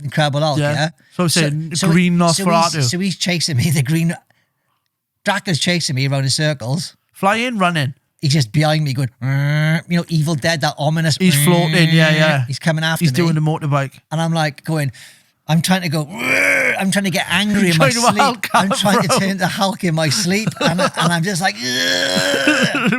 Incredible Hulk, yeah? So I'm saying green Nosferatu. So he's chasing me, Dracula's chasing me around in circles. Fly in, run in. He's just behind me going, Evil Dead, that ominous. He's floating, yeah. He's coming after He's me. doing the motorbike. And I'm like going, I'm trying to go, I'm trying to get angry in my Trying to sleep. Hulk I'm out, trying bro. to turn to Hulk in my sleep. And I'm just like,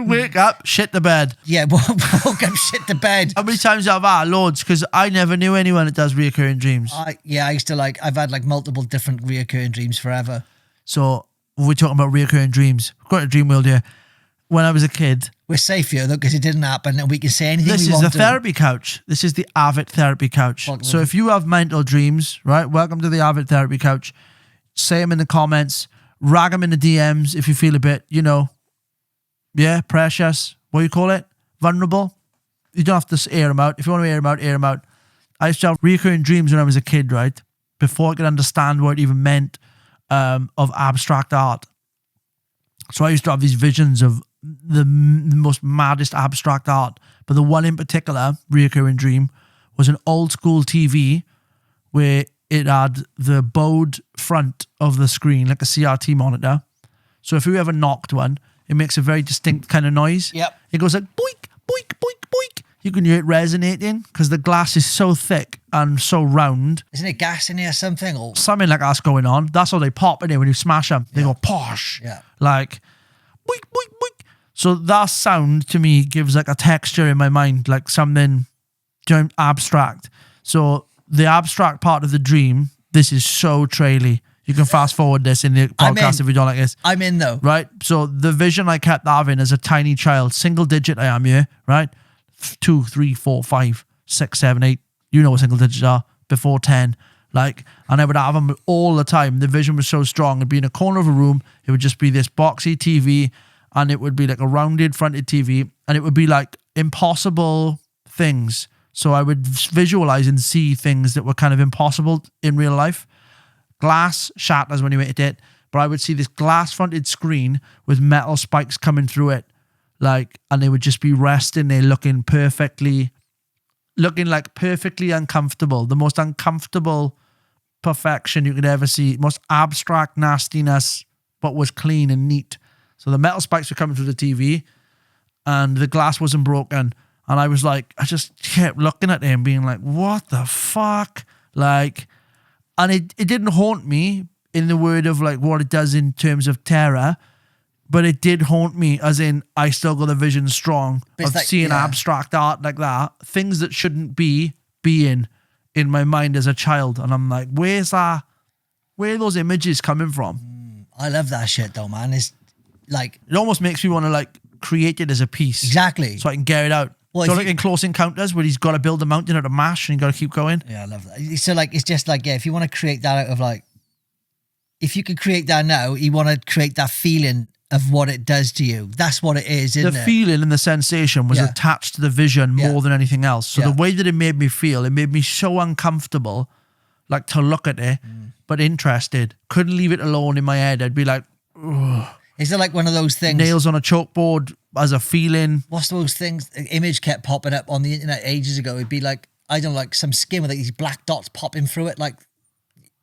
Wake up, shit the bed. yeah, woke up, shit to bed. How many times have I? Loads, because I never knew anyone that does reoccurring dreams. I used to I've had like multiple different reoccurring dreams forever. So we're talking about reoccurring dreams. We've got a dream world here. When I was a kid, We're safe here though, because it didn't happen and we can say anything this we is want the to. therapy couch. This is the Avit therapy couch. Welcome So to- if you have mental dreams, right, welcome to the Avit therapy couch. Say them in the comments. Rag them in the DMs if you feel a bit, precious. What do you call it? Vulnerable. You don't have to air them out. If you want to air them out, air them out. I used to have recurring dreams when I was a kid, right? Before I could understand what it even meant of abstract art. So I used to have these visions of the most maddest abstract art. But the one in particular, reoccurring dream, was an old school TV where it had the bowed front of the screen, like a CRT monitor. So if you ever knocked one, it makes a very distinct kind of noise. Yep. It goes like boink, boink, boink, boink. You can hear it resonating because the glass is so thick and so round. Isn't it gas in here or something? Or Something like that's going on. That's how they pop in it when you smash them. They go posh. Yeah. Like boink, boink, boink. So that sound to me gives like a texture in my mind, like something abstract. So the abstract part of the dream, this is so traily. You can fast forward this in the I'm podcast in. if you don't like this. I'm in though. Right? So the vision I kept having as a tiny child, single digit I am here, right? 2, 3, 4, 5, 6, 7, 8. You know what single digits are. Before 10. Like, and I would have them all the time. The vision was so strong. It'd be in a corner of a room. It would just be this boxy TV, and it would be like a rounded fronted TV, and it would be like impossible things. So I would visualize and see things that were kind of impossible in real life. Glass shatters when you hit it, but I would see this glass fronted screen with metal spikes coming through it, like, and they would just be resting there looking like perfectly uncomfortable, the most uncomfortable perfection you could ever see, most abstract nastiness, but was clean and neat. So the metal spikes were coming through the TV and the glass wasn't broken. And I was like, I just kept looking at him being like, what the fuck? Like, and it didn't haunt me in the word of like what it does in terms of terror. but it did haunt me, as in I still got the vision strong But of it's like, seeing yeah. abstract art like that, things that shouldn't be being in my mind as a child. And I'm like, where are those images coming from? I love that shit though, man. It's like, It almost makes me want to like create it as a piece. exactly. So I can get it out. Well, So if like you- in Close Encounters where he's got to build a mountain out of mash and you got to keep going. Yeah, I love that. So like, it's just like, yeah, if you want to create that out of like, if you could create that now, you want to create that feeling of what it does to you. That's what it is, isn't The it? feeling and the sensation was Yeah. attached to the vision Yeah. more than anything else. So Yeah. the way that it made me feel, it made me so uncomfortable, like to look at it, but interested. Couldn't leave it alone in my head. I'd be like, Is it like one of those things? nails on a chalkboard as a feeling. What's those things? An image kept popping up on the internet ages ago. It'd be like, I don't know, like some skin with like these black dots popping through it. Like,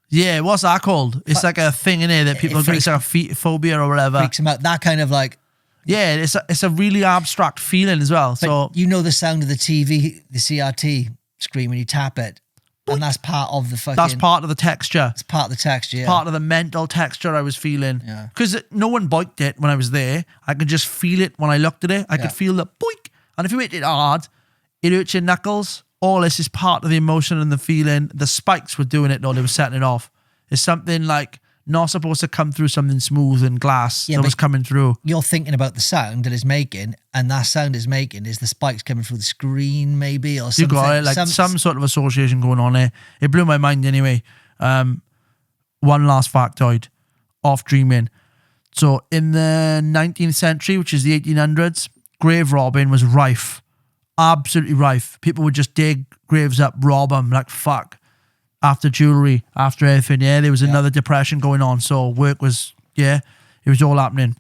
Yeah, what's that called? It's like a thing in here that people get. It's like a feet phobia or whatever. freaks them out. That kind of like, Yeah, it's a really abstract feeling as well. but So you know the sound of the TV, the CRT screen when you tap it. And that's part of the fucking, that's part of the texture. it's part of the texture. Yeah. Part of the mental texture I was feeling. Yeah. Because no one boiked it when I was there. I could just feel it when I looked at it. I Yeah. could feel the boink. And if you hit it hard, it hurts your knuckles. All this is part of the emotion and the feeling. The spikes were doing it though. They were setting it off. It's something like not supposed to come through something smooth and glass Yeah, that was but- coming through. You're thinking about the sound that it's making, and that sound is making is the spikes coming through the screen, maybe, or You something. got it, like some sort of association going on there. It blew my mind anyway. One last factoid off dreaming. So in the 19th century, which is the 1800s, grave robbing was rife. Absolutely rife. People would just dig graves up, rob them like fuck. After jewelry, after everything. Yeah, there was another depression going on. So work was, it was all happening.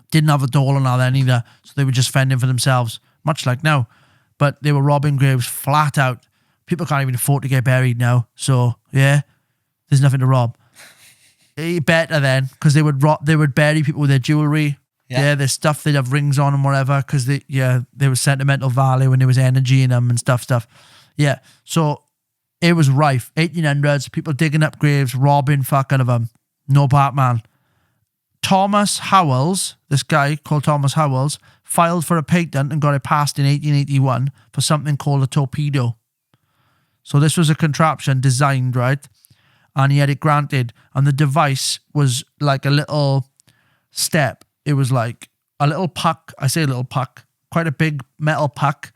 Didn't have a door on that then either. So they were just fending for themselves, much like now. But they were robbing graves flat out. People can't even afford to get buried now. So, yeah, there's nothing to rob. Better then, because they would bury people with their jewelry. Yeah, their stuff, they'd have rings on and whatever, because there was sentimental value and there was energy in them and stuff. Yeah, so it was rife. 1800s, people digging up graves, robbing fuck out of them. No Batman. Thomas Howells, this guy called Thomas Howells, filed for a patent and got it passed in 1881 for something called a torpedo. So this was a contraption designed, right? And he had it granted. And the device was like a little step. It was like a little puck. I say a little puck. Quite a big metal puck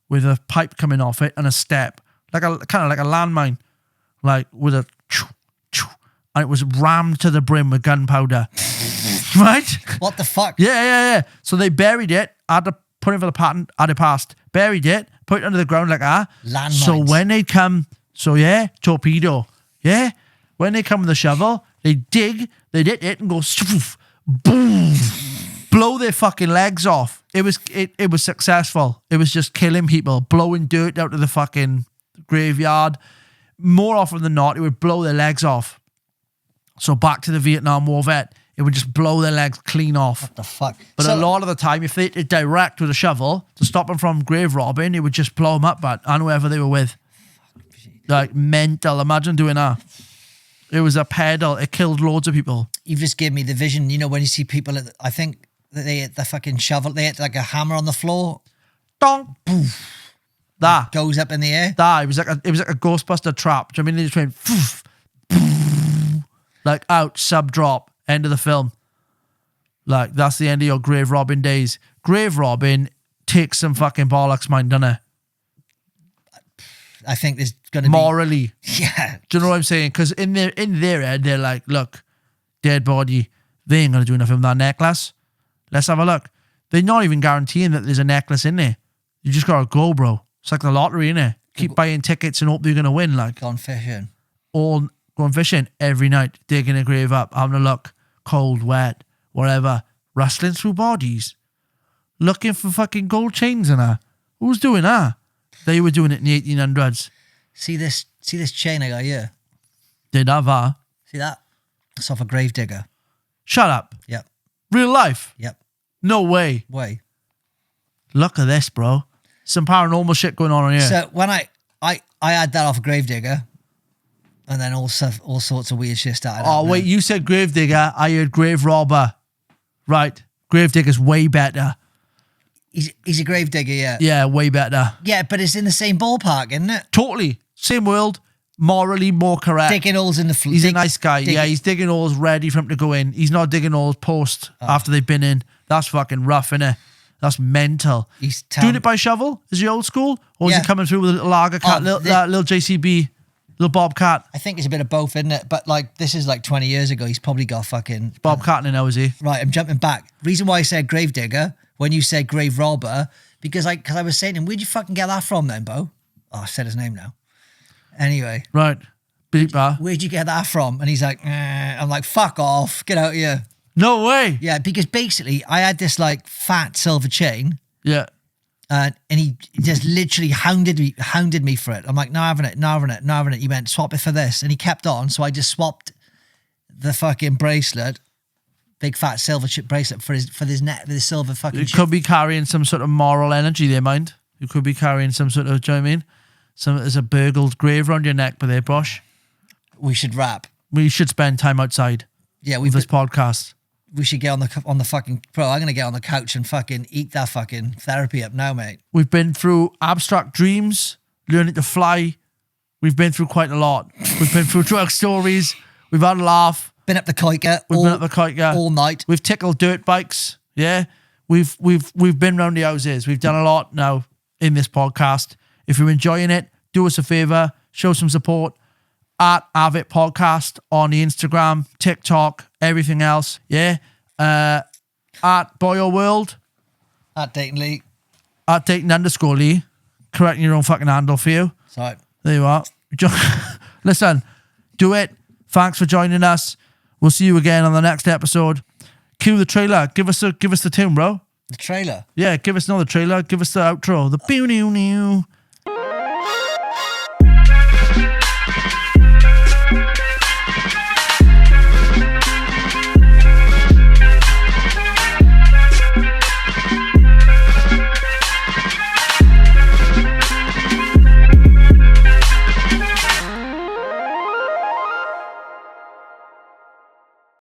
with a pipe coming off it and a step. Like a kind of like a landmine. Like with a choo, choo, and it was rammed to the brim with gunpowder. Right? What the fuck? Yeah. So they buried it, had to put it for the patent, had it passed. Buried it, put it under the ground like that. Landmines. So when they come, torpedo. Yeah? When they come with the shovel, they dig, they hit it and go, swoof, boom, blow their fucking legs off. It was successful. It was just killing people, blowing dirt out of the fucking graveyard. More often than not, it would blow their legs off. So back to the Vietnam War vet, it would just blow their legs clean off. What the fuck? But a lot of the time, if they hit it direct with a shovel to stop them from grave robbing, it would just blow them up, and whoever they were with. Like mental. Imagine doing that. It was a pedal. It killed loads of people. You've just given me the vision. You know, when you see people, I think that they hit the fucking shovel, they hit like a hammer on the floor, Donk, poof. That. goes up in the air. It was like a Ghostbuster trap. Do you know what I mean? They just went poof, poof, like out, sub drop, end of the film. Like that's the end of your grave robbing days. Grave robbing takes some fucking bollocks, mind, doesn't it? I think there's going to be... Morally. Yeah. Do you know what I'm saying? Because in their head, they're like, look, dead body, they ain't going to do nothing with that necklace. Let's have a look. They're not even guaranteeing that there's a necklace in there. You just got to go, bro. It's like the lottery, innit? Keep buying tickets and hope you're going to win. Like, Gone fishing. all going fishing every night, digging a grave up, having a look, cold, wet, whatever, rustling through bodies, looking for fucking gold chains and that. Who's doing that? They were doing it in the 1800s. See this chain I got here? Did have that. See that? It's off a grave digger. Shut up. Yep. Real life. Yep. No way. Way. Look at this, bro. Some paranormal shit going on here. So when I had that off a grave digger, and then all sorts of weird shit started. Oh, happening. wait, you said grave digger. I heard grave robber. Right. Gravedigger's way better. He's a grave digger, yeah. Yeah, way better. Yeah, but it's in the same ballpark, isn't it? Totally. Same world. Morally more correct. Digging holes in the floor. He's a nice guy. Yeah, he's digging holes ready for him to go in. He's not digging holes post after they've been in. That's fucking rough, innit? That's mental. He's doing it by shovel? Is he old school? Or is he coming through with a little lager cat, little JCB, little bobcat? I think it's a bit of both, isn't it? But like, this is like 20 years ago. He's probably got fucking... Bobcat now, is he? Right, I'm jumping back. Reason why I said grave digger when you said grave robber, because I was saying to him, where'd you fucking get that from then, Bo? Oh, I said his name now. Anyway. Right. Beep that. Where'd you get that from? And he's like, I'm like, fuck off. Get out of here. No way. Yeah, because basically I had this like fat silver chain. Yeah. And he just literally hounded me for it. I'm like, no having it. He went, swap it for this. And he kept on. So I just swapped the fucking bracelet, big fat silver chip bracelet for this neck, this silver fucking You could be carrying some sort of moral energy there, mind. You could be carrying some sort of, do you know what I mean? There's a burgled grave around your neck by there, Bosh. We should rap. We should spend time outside. Yeah, with this podcast. We should get on the fucking... Bro, I'm going to get on the couch and fucking eat that fucking therapy up now, mate. We've been through abstract dreams, learning to fly. We've been through quite a lot. We've been through drug stories. We've had a laugh. Been up the Koika. Been up the Koika all night. We've tickled dirt bikes. Yeah. We've been round the houses. We've done a lot now in this podcast. If you're enjoying it, do us a favor, show some support at Avit Podcast on the Instagram, TikTok, everything else. Yeah. At Boyo World. At Dainton Lee. At Dainton_Lee. Correcting your own fucking handle for you. Sorry. There you are. Listen, do it. Thanks for joining us. We'll see you again on the next episode. Cue the trailer. Give us the tune, bro. The trailer? Yeah, give us another trailer. Give us the outro. The pew new new.